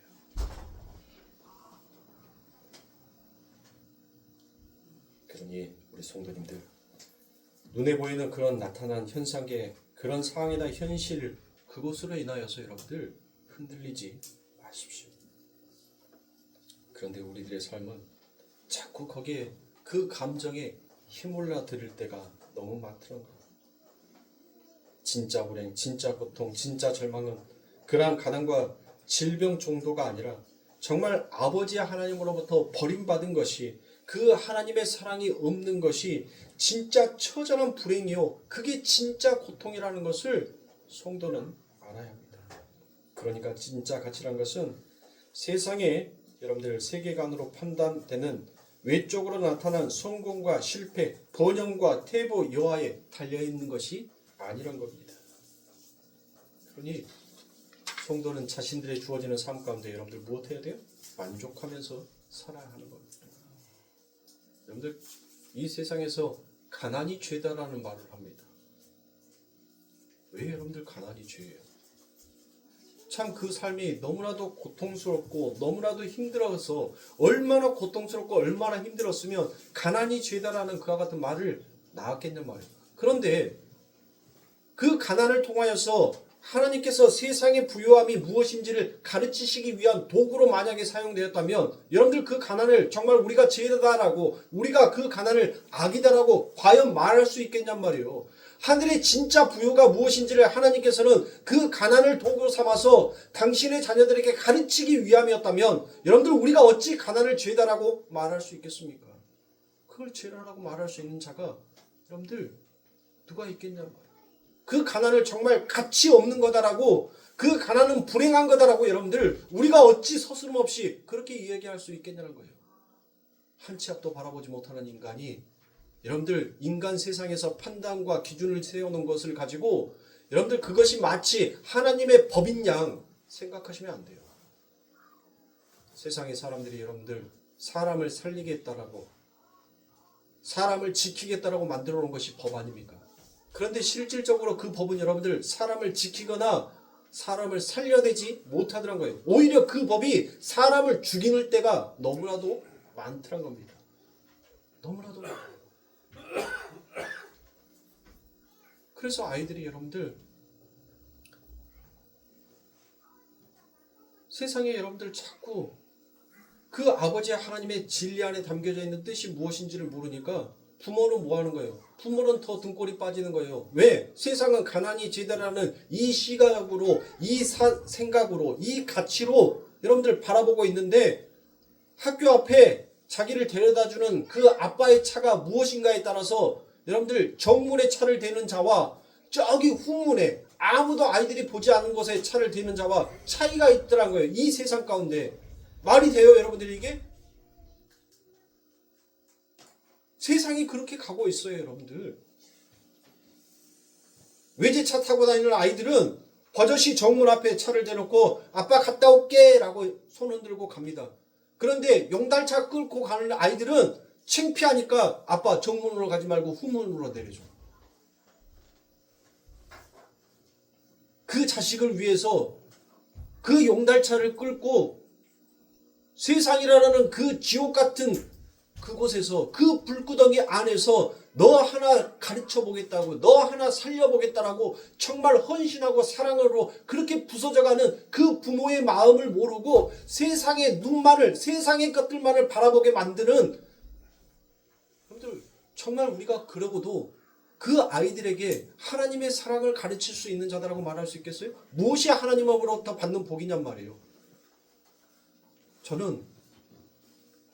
그러니 우리 성도님들, 눈에 보이는 그런 나타난 현상계, 그런 상황이나 현실, 그것으로 인하여서 여러분들 흔들리지 마십시오. 그런데 우리들의 삶은 자꾸 거기에 그 감정에 힘올라 들을 때가 너무 많더라고요. 진짜 불행, 진짜 고통, 진짜 절망은 그러한 가난과 질병 정도가 아니라 정말 아버지 하나님으로부터 버림받은 것이, 그 하나님의 사랑이 없는 것이 진짜 처절한 불행이요, 그게 진짜 고통이라는 것을 성도는 알아야 합니다. 그러니까 진짜 가치란 것은 세상에 여러분들 세계관으로 판단되는 외적으로 나타난 성공과 실패, 번영과 태보 여하에 달려있는 것이 아니란 겁니다. 그러니 성도는 자신들의 주어지는 삶 가운데 여러분들 무엇 해야 돼요? 만족하면서 살아야 하는 겁니다. 여러분들 이 세상에서 가난이 죄다라는 말을 합니다. 왜 여러분들 가난이 죄예요? 참 그 삶이 너무나도 고통스럽고 너무나도 힘들어서, 얼마나 고통스럽고 얼마나 힘들었으면 가난이 죄다라는 그와 같은 말을 나왔겠냐 말이에요. 그런데 그 가난을 통하여서 하나님께서 세상의 부유함이 무엇인지를 가르치시기 위한 도구로 만약에 사용되었다면, 여러분들 그 가난을 정말 우리가 죄다라고, 우리가 그 가난을 악이다라고 과연 말할 수 있겠냔 말이에요. 하늘의 진짜 부유가 무엇인지를 하나님께서는 그 가난을 도구로 삼아서 당신의 자녀들에게 가르치기 위함이었다면, 여러분들 우리가 어찌 가난을 죄다라고 말할 수 있겠습니까? 그걸 죄다라고 말할 수 있는 자가 여러분들 누가 있겠냔 말이에요. 그 가난을 정말 가치 없는 거다라고, 그 가난은 불행한 거다라고 여러분들 우리가 어찌 서스럼 없이 그렇게 이야기할 수 있겠냐는 거예요. 한 치 앞도 바라보지 못하는 인간이 여러분들 인간 세상에서 판단과 기준을 세워놓은 것을 가지고 여러분들 그것이 마치 하나님의 법인 양 생각하시면 안 돼요. 세상의 사람들이 여러분들 사람을 살리겠다라고, 사람을 지키겠다라고 만들어 놓은 것이 법 아닙니까? 그런데 실질적으로 그 법은 여러분들 사람을 지키거나 사람을 살려내지 못하더란 거예요. 오히려 그 법이 사람을 죽이는 때가 너무나도 많더란 겁니다. 너무나도 많아요. 그래서 아이들이 여러분들 세상에 여러분들 자꾸 그 아버지 하나님의 진리 안에 담겨져 있는 뜻이 무엇인지를 모르니까 부모는 뭐 하는 거예요? 부모는 더 등골이 빠지는 거예요. 왜? 세상은 가난이 죄다라는 이 시각으로, 이 생각으로, 이 가치로 여러분들 바라보고 있는데, 학교 앞에 자기를 데려다주는 그 아빠의 차가 무엇인가에 따라서 여러분들 정문에 차를 대는 자와 저기 후문에 아무도 아이들이 보지 않는 곳에 차를 대는 자와 차이가 있더란 거예요. 이 세상 가운데. 말이 돼요, 여러분들 이게? 세상이 그렇게 가고 있어요, 여러분들. 외제차 타고 다니는 아이들은 버젓이 정문 앞에 차를 대놓고 아빠 갔다 올게 라고 손 흔들고 갑니다. 그런데 용달차 끌고 가는 아이들은 창피하니까 아빠 정문으로 가지 말고 후문으로 내려줘. 그 자식을 위해서 그 용달차를 끌고 세상이라는 그 지옥 같은 그곳에서, 그 불구덩이 안에서 너 하나 가르쳐 보겠다고, 너 하나 살려 보겠다라고 정말 헌신하고 사랑으로 그렇게 부서져가는 그 부모의 마음을 모르고 세상의 눈만을, 세상의 것들만을 바라보게 만드는, 여러분들 정말 우리가 그러고도 그 아이들에게 하나님의 사랑을 가르칠 수 있는 자다라고 말할 수 있겠어요? 무엇이 하나님으로부터 받는 복이냔 말이에요. 저는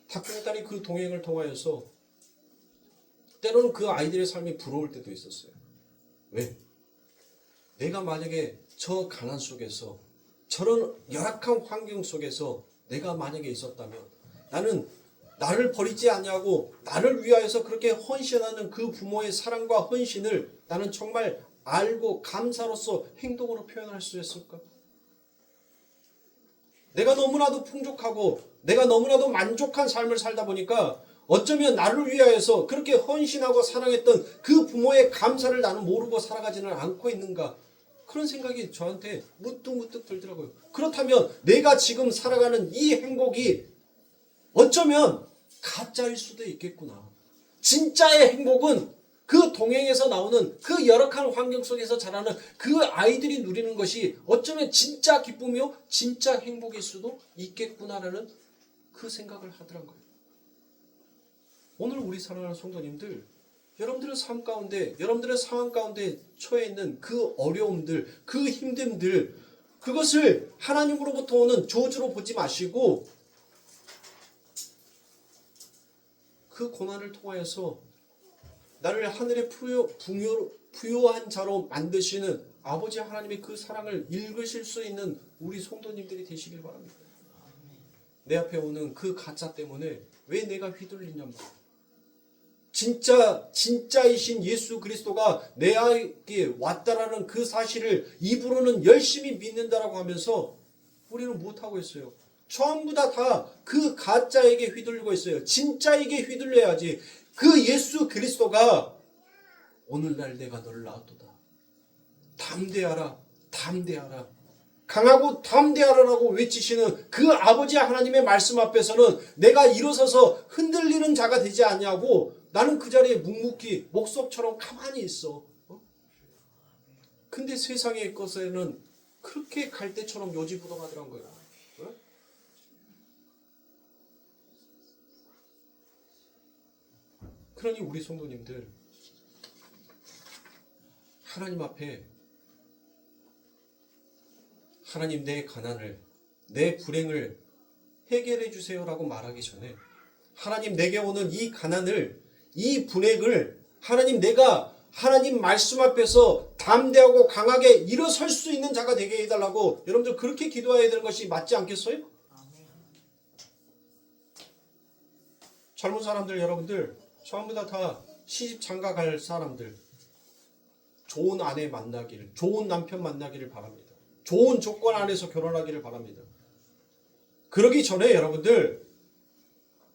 닭공딸이 그 동행을 통하여서 때로는 그 아이들의 삶이 부러울 때도 있었어요. 왜? 내가 만약에 저 가난 속에서, 저런 열악한 환경 속에서 내가 만약에 있었다면, 나는 나를 버리지 않냐고 나를 위하여서 그렇게 헌신하는 그 부모의 사랑과 헌신을 나는 정말 알고 감사로서 행동으로 표현할 수 있을까? 내가 너무나도 풍족하고 내가 너무나도 만족한 삶을 살다 보니까 어쩌면 나를 위하여서 그렇게 헌신하고 사랑했던 그 부모의 감사를 나는 모르고 살아가지는 않고 있는가, 그런 생각이 저한테 무뚝무뚝 들더라고요. 그렇다면 내가 지금 살아가는 이 행복이 어쩌면 가짜일 수도 있겠구나. 진짜의 행복은 그 동행에서 나오는 그 열악한 환경 속에서 자라는 그 아이들이 누리는 것이 어쩌면 진짜 기쁨이요 진짜 행복일 수도 있겠구나라는 그 생각을 하더란 거예요. 오늘 우리 사랑하는 성도님들, 여러분들의 삶 가운데, 여러분들의 상황 가운데 처해 있는 그 어려움들, 그 힘듦들, 그것을 하나님으로부터 오는 저주로 보지 마시고 그 고난을 통하여서 나를 하늘의 부요한 자로 만드시는 아버지 하나님의 그 사랑을 읽으실 수 있는 우리 성도님들이 되시길 바랍니다. 내 앞에 오는 그 가짜 때문에 왜 내가 휘둘리냔 말이에요. 진짜이신 예수 그리스도가 내게 왔다라는 그 사실을 입으로는 열심히 믿는다라고 하면서 우리는 못하고 있어요. 전부 다 그 가짜에게 휘둘리고 있어요. 진짜에게 휘둘려야지. 그 예수 그리스도가 오늘날 내가 너를 낳았도다. 담대하라, 담대하라. 강하고 담대하라라고 외치시는 그 아버지 하나님의 말씀 앞에서는 내가 일어서서 흔들리는 자가 되지 않냐고 나는 그 자리에 묵묵히 목석처럼 가만히 있어. 근데 세상의 것에는 그렇게 갈대처럼 요지부동하더란 거예요. 그러니 우리 성도님들 하나님 앞에 하나님 내 가난을 내 불행을 해결해 주세요라고 말하기 전에 하나님 내게 오는 이 가난을 이 불행을 하나님 내가 하나님 말씀 앞에서 담대하고 강하게 일어설 수 있는 자가 되게 해달라고 여러분들 그렇게 기도해야 되는 것이 맞지 않겠어요? 젊은 사람들 여러분들 전부 다 시집 장가 갈 사람들 좋은 아내 만나기를 좋은 남편 만나기를 바랍니다. 좋은 조건 안에서 결혼하기를 바랍니다. 그러기 전에 여러분들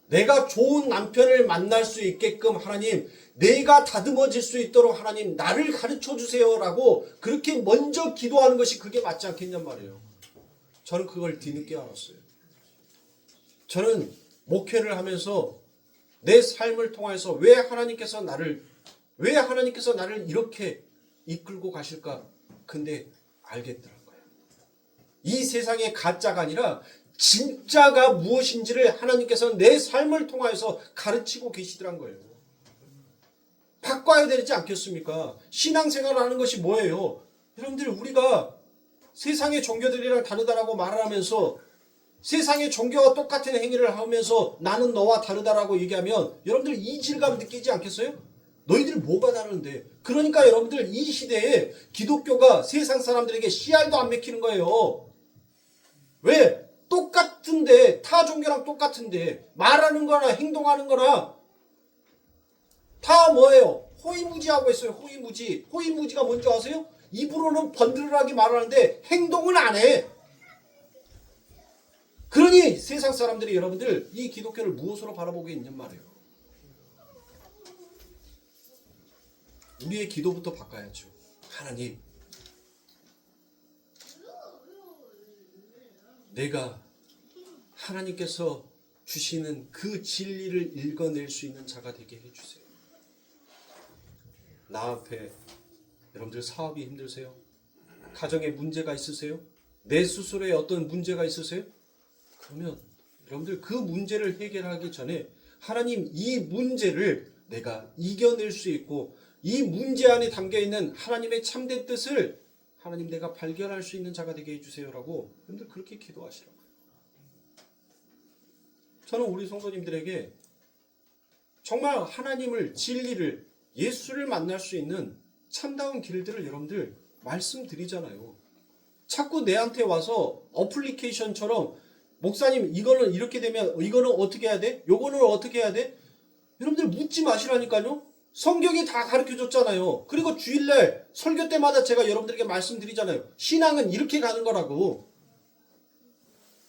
내가 좋은 남편을 만날 수 있게끔 하나님 내가 다듬어질 수 있도록 하나님 나를 가르쳐 주세요라고 그렇게 먼저 기도하는 것이 그게 맞지 않겠냔 말이에요. 저는 그걸 뒤늦게 알았어요. 저는 목회를 하면서 내 삶을 통해서 왜 하나님께서 나를 이렇게 이끌고 가실까? 근데 알겠더란 거예요. 이 세상의 가짜가 아니라 진짜가 무엇인지를 하나님께서 내 삶을 통해서 가르치고 계시더란 거예요. 바꿔야 되지 않겠습니까? 신앙생활을 하는 것이 뭐예요? 여러분들 우리가 세상의 종교들이랑 다르다라고 말을 하면서 세상의 종교와 똑같은 행위를 하면서 나는 너와 다르다라고 얘기하면 여러분들 이질감 느끼지 않겠어요? 너희들 뭐가 다른데? 그러니까 여러분들 이 시대에 기독교가 세상 사람들에게 씨알도 안 맥히는 거예요. 왜? 똑같은데 타 종교랑 똑같은데 말하는 거나 행동하는 거나 다 뭐예요? 호의무지하고 있어요. 호의무지. 호의무지가 뭔지 아세요? 입으로는 번들하게 말하는데 행동은 안 해. 그러니 세상 사람들이 여러분들 이 기독교를 무엇으로 바라보고 있냔 말이에요. 우리의 기도부터 바꿔야죠. 하나님, 내가 하나님께서 주시는 그 진리를 읽어낼 수 있는 자가 되게 해주세요. 나 앞에 여러분들 사업이 힘드세요? 가정에 문제가 있으세요? 내 스스로에 어떤 문제가 있으세요? 그러면 여러분들 그 문제를 해결하기 전에 하나님 이 문제를 내가 이겨낼 수 있고 이 문제 안에 담겨있는 하나님의 참된 뜻을 하나님 내가 발견할 수 있는 자가 되게 해주세요라고 여러분들 그렇게 기도하시라고요. 저는 우리 성도님들에게 정말 하나님을 진리를 예수를 만날 수 있는 참다운 길들을 여러분들 말씀드리잖아요. 자꾸 내한테 와서 어플리케이션처럼 목사님 이거는 이렇게 되면 이거는 어떻게 해야 돼? 요거는 어떻게 해야 돼? 여러분들 묻지 마시라니까요. 성경이 다 가르쳐줬잖아요. 그리고 주일날 설교 때마다 제가 여러분들에게 말씀드리잖아요. 신앙은 이렇게 가는 거라고.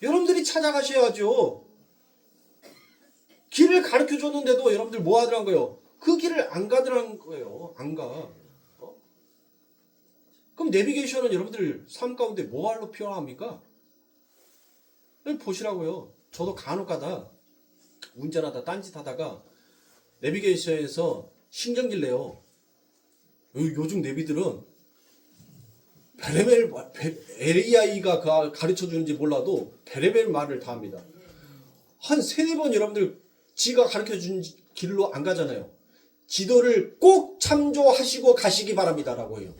여러분들이 찾아가셔야죠. 길을 가르쳐줬는데도 여러분들 뭐 하더란 거예요? 그 길을 안 가더란 거예요. 안 가. 그럼 내비게이션은 여러분들 삶 가운데 뭐할로 필요합니까? 보시라고요. 저도 간혹가다 운전하다 딴짓하다가 내비게이션에서 신경질 내요. 요즘 내비들은 베레벨 AI가 가르쳐 주는지 몰라도 베레벨 말을 다 합니다. 한 세네 번 여러분들 지가 가르쳐 준 길로 안 가잖아요. 지도를 꼭 참조하시고 가시기 바랍니다라고 해요.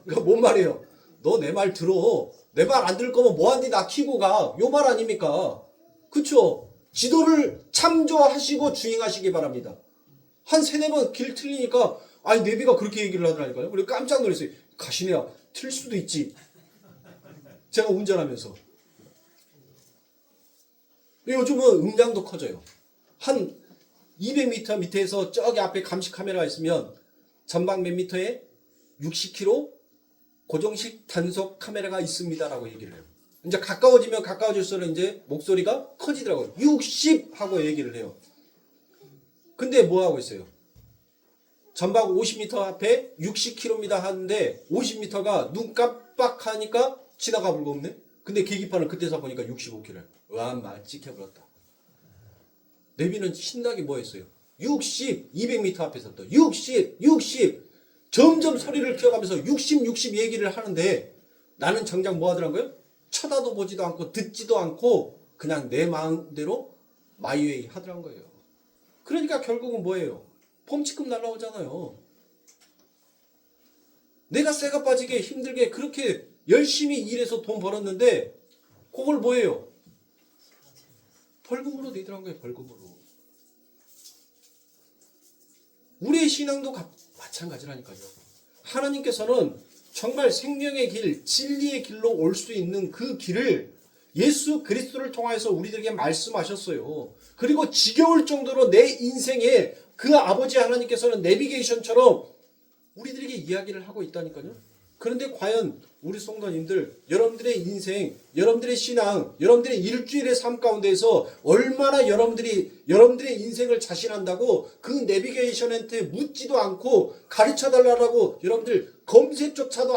그러니까 뭔 말이에요? 너 내 말 들어. 내 말 안 들을 거면 뭐한디 나 키고 가. 요 말 아닙니까? 그쵸? 지도를 참조하시고 주행하시기 바랍니다. 한 세네 번 길 틀리니까 아니 내비가 그렇게 얘기를 하더라니까요. 그리고 깜짝 놀랐어요. 가시네야 틀 수도 있지. 제가 운전하면서. 요즘은 음량도 커져요. 한 200m 밑에서 저기 앞에 감시 카메라가 있으면 전방 몇 미터에 60km 고정식 단속 카메라가 있습니다라고 얘기를 해요. 이제 가까워지면 가까워질수록 이제 목소리가 커지더라고요. 60 하고 얘기를 해요. 근데 뭐 하고 있어요? 전방 50m 앞에 60km 하는데 50m가 눈 깜빡하니까 지나가 불고 없네? 근데 계기판을 그때서 보니까 65km. 와, 말 찍혀버렸다. 내비는 신나게 뭐 했어요? 60, 200m 앞에서 또 60, 60. 점점 소리를 키워가면서 60, 60 얘기를 하는데 나는 정작 뭐 하더라고요? 쳐다도 보지도 않고 듣지도 않고 그냥 내 마음대로 마이웨이 하더란 거예요. 그러니까 결국은 뭐예요? 봄치금 날라오잖아요. 내가 쇠가 빠지게 힘들게 그렇게 열심히 일해서 돈 벌었는데 그걸 뭐예요? 벌금으로 내더란 거예요. 벌금으로. 우리의 신앙도 마찬가지라니까요. 하나님께서는 정말 생명의 길, 진리의 길로 올 수 있는 그 길을 예수 그리스도를 통하여서 우리들에게 말씀하셨어요. 그리고 지겨울 정도로 내 인생에 그 아버지 하나님께서는 내비게이션처럼 우리들에게 이야기를 하고 있다니까요. 그런데 과연 우리 성도님들, 여러분들의 인생, 여러분들의 신앙, 여러분들의 일주일의 삶 가운데서 얼마나 여러분들의 인생을 자신한다고 그 내비게이션한테 묻지도 않고 가르쳐 달라고 여러분들 검색조차도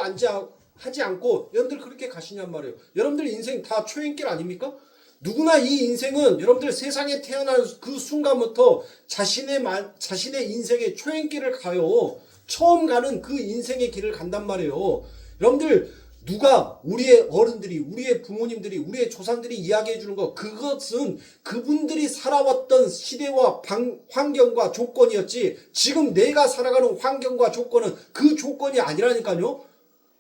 하지 않고 여러분들 그렇게 가시냔 말이에요. 여러분들 인생 다 초행길 아닙니까? 누구나 이 인생은 여러분들 세상에 태어난 그 순간부터 자신의 인생의 초행길을 가요. 처음 가는 그 인생의 길을 간단 말이에요. 여러분들 누가 우리의 어른들이 우리의 부모님들이 우리의 조상들이 이야기해 주는 거 그것은 그분들이 살아왔던 시대와 환경과 조건이었지 지금 내가 살아가는 환경과 조건은 그 조건이 아니라니까요.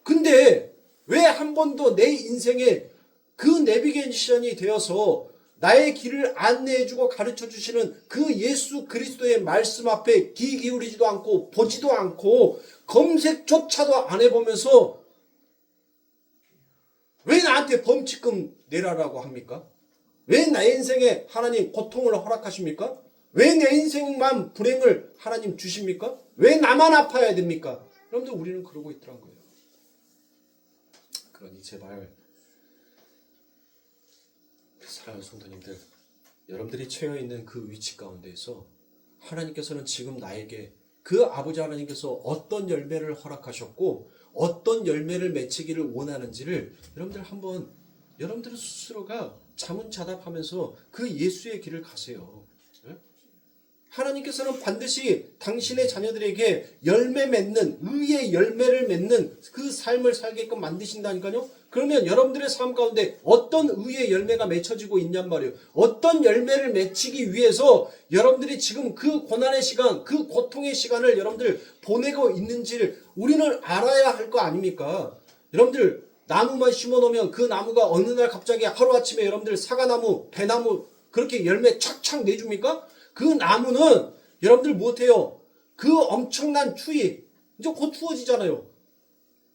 근데 왜 한 번도 내 인생에 그 내비게이션이 되어서 나의 길을 안내해주고 가르쳐주시는 그 예수 그리스도의 말씀 앞에 귀 기울이지도 않고 보지도 않고 검색조차도 안 해보면서 왜 나한테 범칙금 내라라고 합니까? 왜 나의 인생에 하나님 고통을 허락하십니까? 왜 내 인생만 불행을 하나님 주십니까? 왜 나만 아파야 됩니까? 여러분들 우리는 그러고 있더란 거예요. 그러니 제발 사랑하는 성도님들, 여러분들이 처해 있는 그 위치 가운데에서 하나님께서는 지금 나에게 그 아버지 하나님께서 어떤 열매를 허락하셨고 어떤 열매를 맺히기를 원하는지를 여러분들 한번 여러분들 스스로가 자문자답하면서 그 예수의 길을 가세요. 하나님께서는 반드시 당신의 자녀들에게 열매 맺는 의의 열매를 맺는 그 삶을 살게끔 만드신다니까요. 그러면 여러분들의 삶 가운데 어떤 의의 열매가 맺혀지고 있냔 말이에요. 어떤 열매를 맺히기 위해서 여러분들이 지금 그 고난의 시간, 그 고통의 시간을 여러분들 보내고 있는지를 우리는 알아야 할 거 아닙니까? 여러분들 나무만 심어놓으면 그 나무가 어느 날 갑자기 하루아침에 여러분들 사과나무, 배나무 그렇게 열매 착착 내줍니까? 그 나무는 여러분들 못해요. 그 엄청난 추위, 이제 곧 추워지잖아요.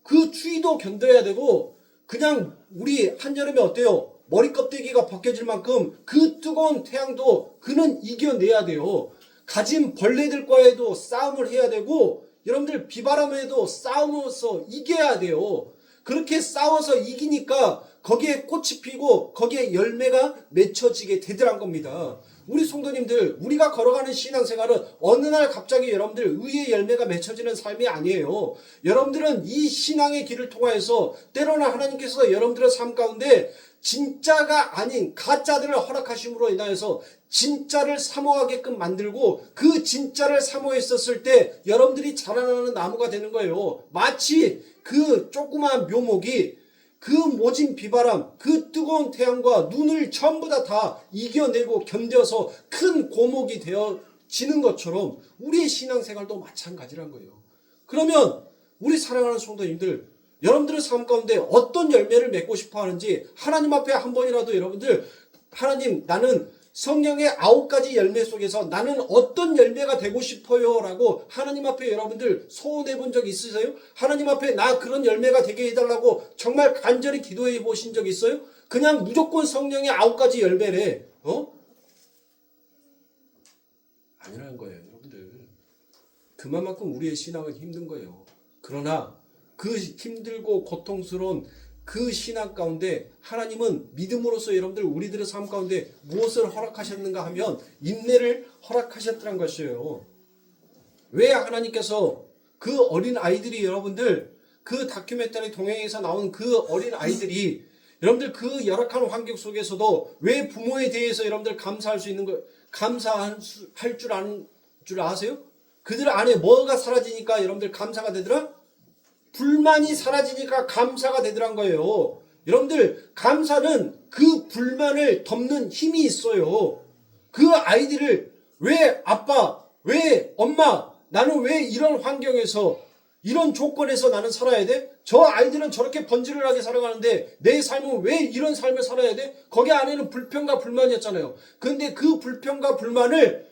그 추위도 견뎌야 되고 그냥 우리 한여름에 어때요? 머리 껍데기가 벗겨질 만큼 그 뜨거운 태양도 그는 이겨내야 돼요. 가진 벌레들과에도 싸움을 해야 되고 여러분들 비바람에도 싸우면서 이겨야 돼요. 그렇게 싸워서 이기니까 거기에 꽃이 피고 거기에 열매가 맺혀지게 되더란 겁니다. 우리 성도님들, 우리가 걸어가는 신앙생활은 어느 날 갑자기 여러분들 의의 열매가 맺혀지는 삶이 아니에요. 여러분들은 이 신앙의 길을 통하여서 때로는 하나님께서 여러분들의 삶 가운데 진짜가 아닌 가짜들을 허락하심으로 인하여서 진짜를 사모하게끔 만들고 그 진짜를 사모했었을 때 여러분들이 자라나는 나무가 되는 거예요. 마치 그 조그마한 묘목이 그 모진 비바람, 그 뜨거운 태양과 눈을 전부 다 이겨내고 견뎌서 큰 고목이 되어지는 것처럼 우리의 신앙생활도 마찬가지란 거예요. 그러면 우리 사랑하는 성도님들, 여러분들의 삶 가운데 어떤 열매를 맺고 싶어 하는지 하나님 앞에 한 번이라도 여러분들, 하나님, 나는 성령의 9가지 열매 속에서 나는 어떤 열매가 되고 싶어요 라고 하나님 앞에 여러분들 소원해 본 적 있으세요? 하나님 앞에 나 그런 열매가 되게 해달라고 정말 간절히 기도해 보신 적 있어요? 그냥 무조건 성령의 9가지 열매래. 아니라는 거예요, 여러분들. 그만큼 우리의 신앙은 힘든 거예요. 그러나 그 힘들고 고통스러운 그 신앙 가운데 하나님은 믿음으로써 여러분들 우리들의 삶 가운데 무엇을 허락하셨는가 하면 인내를 허락하셨다는 것이에요. 왜 하나님께서 그 어린 아이들이 여러분들 그 다큐멘터리 동행에서 나온 그 어린 아이들이 여러분들 그 열악한 환경 속에서도 왜 부모에 대해서 여러분들 감사할 수 있는 거 감사할 줄 아는 줄 아세요? 그들 안에 뭐가 사라지니까 여러분들 감사가 되더라? 불만이 사라지니까 감사가 되더란 거예요. 여러분들 감사는 그 불만을 덮는 힘이 있어요. 그 아이들을 왜 아빠, 왜 엄마, 나는 왜 이런 환경에서 이런 조건에서 나는 살아야 돼? 저 아이들은 저렇게 번지르르하게 살아가는데 내 삶은 왜 이런 삶을 살아야 돼? 거기 안에는 불평과 불만이었잖아요. 그런데 그 불평과 불만을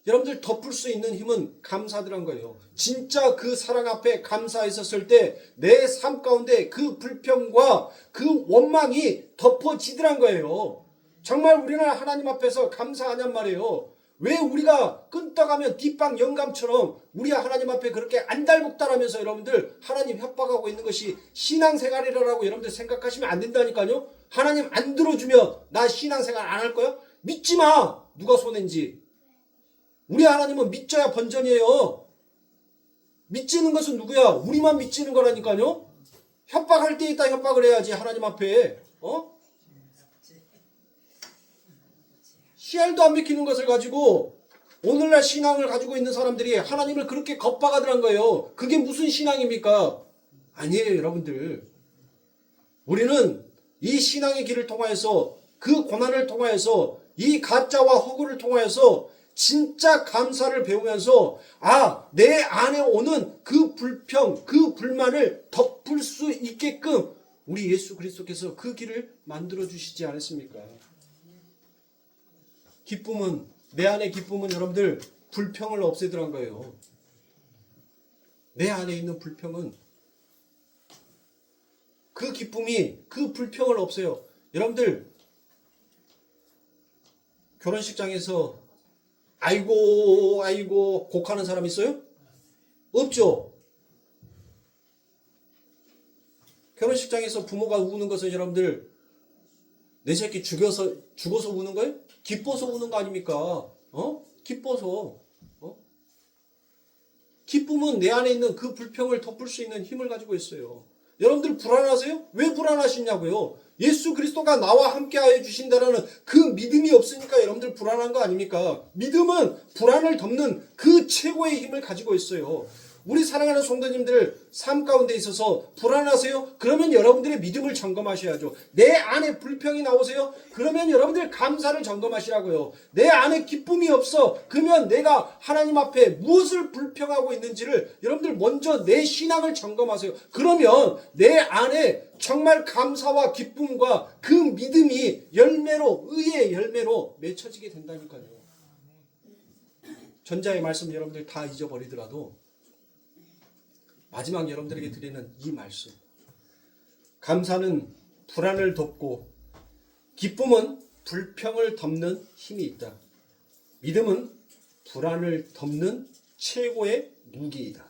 여러분들 덮을 수 있는 힘은 감사드란 거예요. 진짜 그 사랑 앞에 감사했었을 때 내 삶 가운데 그 불평과 그 원망이 덮어지더란 거예요. 정말 우리는 하나님 앞에서 감사하냔 말이에요. 왜 우리가 끈떡하면 뒷방 영감처럼 우리 하나님 앞에 그렇게 안달복달하면서 여러분들 하나님 협박하고 있는 것이 신앙생활이라고 여러분들 생각하시면 안 된다니까요. 하나님 안 들어주면 나 신앙생활 안 할 거야? 믿지 마. 누가 손해인지. 우리 하나님은 믿져야 번전이에요. 믿지는 것은 누구야? 우리만 믿지는 거라니까요. 협박할 때 있다 협박을 해야지 하나님 앞에. 씨알도 안 비키는 것을 가지고 오늘날 신앙을 가지고 있는 사람들이 하나님을 그렇게 겁박하더란 거예요. 그게 무슨 신앙입니까? 아니에요, 여러분들. 우리는 이 신앙의 길을 통하여서 그 고난을 통하여서 이 가짜와 허구를 통하여서 진짜 감사를 배우면서 내 안에 오는 그 불평, 그 불만을 덮을 수 있게끔 우리 예수 그리스도께서 그 길을 만들어 주시지 않았습니까? 기쁨은, 내 안의 기쁨은 여러분들 불평을 없애더란 거예요. 내 안에 있는 불평은 그 기쁨이 그 불평을 없애요. 여러분들 결혼식장에서 아이고 곡하는 사람 있어요? 없죠. 결혼식장에서 부모가 우는 것은 여러분들 내 새끼 죽어서 우는 거예요? 기뻐서 우는 거 아닙니까? 기뻐서. 기쁨은 내 안에 있는 그 불평을 덮을 수 있는 힘을 가지고 있어요. 여러분들 불안하세요? 왜 불안하시냐고요? 예수 그리스도가 나와 함께하여 주신다라는 그 믿음이 없으니까 여러분들 불안한 거 아닙니까? 믿음은 불안을 덮는 그 최고의 힘을 가지고 있어요. 우리 사랑하는 성도님들 삶 가운데 있어서 불안하세요? 그러면 여러분들의 믿음을 점검하셔야죠. 내 안에 불평이 나오세요? 그러면 여러분들 감사를 점검하시라고요. 내 안에 기쁨이 없어. 그러면 내가 하나님 앞에 무엇을 불평하고 있는지를 여러분들 먼저 내 신앙을 점검하세요. 그러면 내 안에 정말 감사와 기쁨과 그 믿음이 열매로, 의의 열매로 맺혀지게 된다니까요. 전자의 말씀 여러분들 다 잊어버리더라도 마지막 여러분들에게 드리는 이 말씀. 감사는 불안을 덮고 기쁨은 불평을 덮는 힘이 있다. 믿음은 불안을 덮는 최고의 무기이다.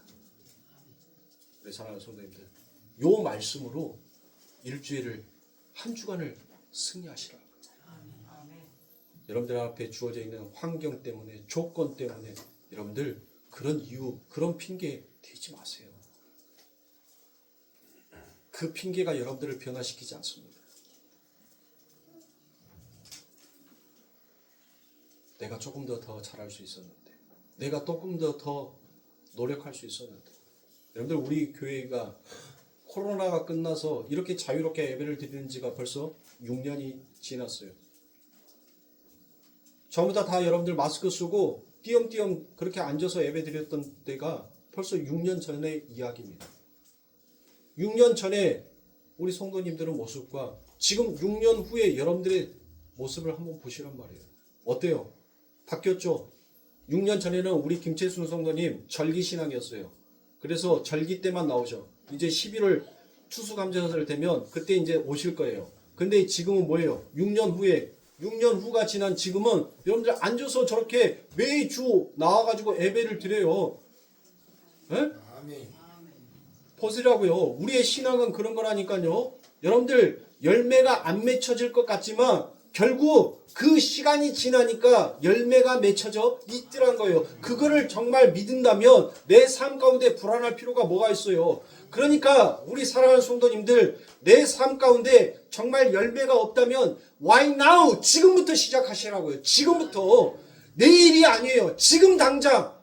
우리 사랑하는 성도님들, 요 말씀으로 일주일을 한 주간을 승리하시라. 여러분들 앞에 주어져 있는 환경 때문에, 조건 때문에 여러분들 그런 이유, 그런 핑계 대지 마세요. 그 핑계가 여러분들을 변화시키지 않습니다. 내가 조금 더 잘할 수 있었는데, 내가 조금 더 노력할 수 있었는데. 여러분들 우리 교회가 코로나가 끝나서 이렇게 자유롭게 예배를 드리는 지가 벌써 6년이 지났어요. 전부 다 여러분들 마스크 쓰고 띄엄띄엄 그렇게 앉아서 예배 드렸던 때가 벌써 6년 전의 이야기입니다. 6년 전에 우리 성도님들의 모습과 지금 6년 후에 여러분들의 모습을 한번 보시란 말이에요. 어때요? 바뀌었죠? 6년 전에는 우리 김채순 성도님 절기신앙이었어요. 그래서 절기 때만 나오죠. 이제 11월 추수감사절 되면 그때 이제 오실 거예요. 근데 지금은 뭐예요? 6년 후가 지난 지금은 여러분들 앉아서 저렇게 매주 나와가지고 예배를 드려요. 에? 아멘. 보시라고요. 우리의 신앙은 그런 거라니까요. 여러분들 열매가 안 맺혀질 것 같지만 결국 그 시간이 지나니까 열매가 맺혀져 있더란 거예요. 그거를 정말 믿는다면 내 삶 가운데 불안할 필요가 뭐가 있어요. 그러니까 우리 사랑하는 성도님들, 내 삶 가운데 정말 열매가 없다면 Why now? 지금부터 시작하시라고요. 지금부터. 내일이 아니에요. 지금 당장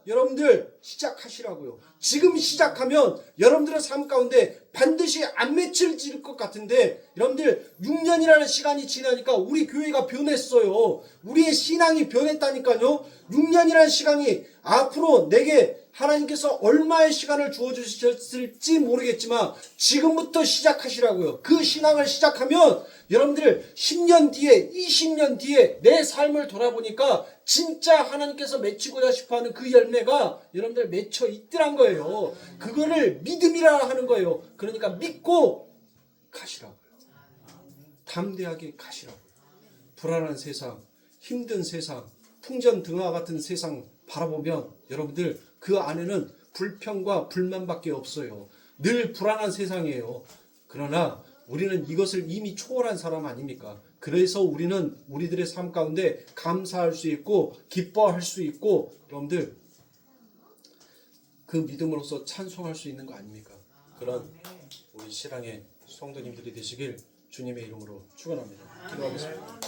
여러분들 시작하시라고요. 지금 시작하면 여러분들의 삶 가운데 반드시 안 맺혀질 것 같은데, 여러분들 6년이라는 시간이 지나니까 우리 교회가 변했어요. 우리의 신앙이 변했다니까요. 6년이라는 시간이 앞으로 내게 하나님께서 얼마의 시간을 주어주셨을지 모르겠지만 지금부터 시작하시라고요. 그 신앙을 시작하면 여러분들 10년 뒤에 20년 뒤에 내 삶을 돌아보니까 진짜 하나님께서 맺히고자 싶어하는 그 열매가 여러분들 맺혀 있더란 거예요. 그거를 믿음이라 하는 거예요. 그러니까 믿고 가시라고요. 담대하게 가시라고요. 불안한 세상, 힘든 세상, 풍전등화 같은 세상 바라보면 여러분들 그 안에는 불평과 불만밖에 없어요. 늘 불안한 세상이에요. 그러나 우리는 이것을 이미 초월한 사람 아닙니까? 그래서 우리는 우리들의 삶 가운데 감사할 수 있고 기뻐할 수 있고 여러분들 그 믿음으로써 찬송할 수 있는 거 아닙니까? 그런 우리 신앙의 성도님들이 되시길 주님의 이름으로 축원합니다. 기도하겠습니다.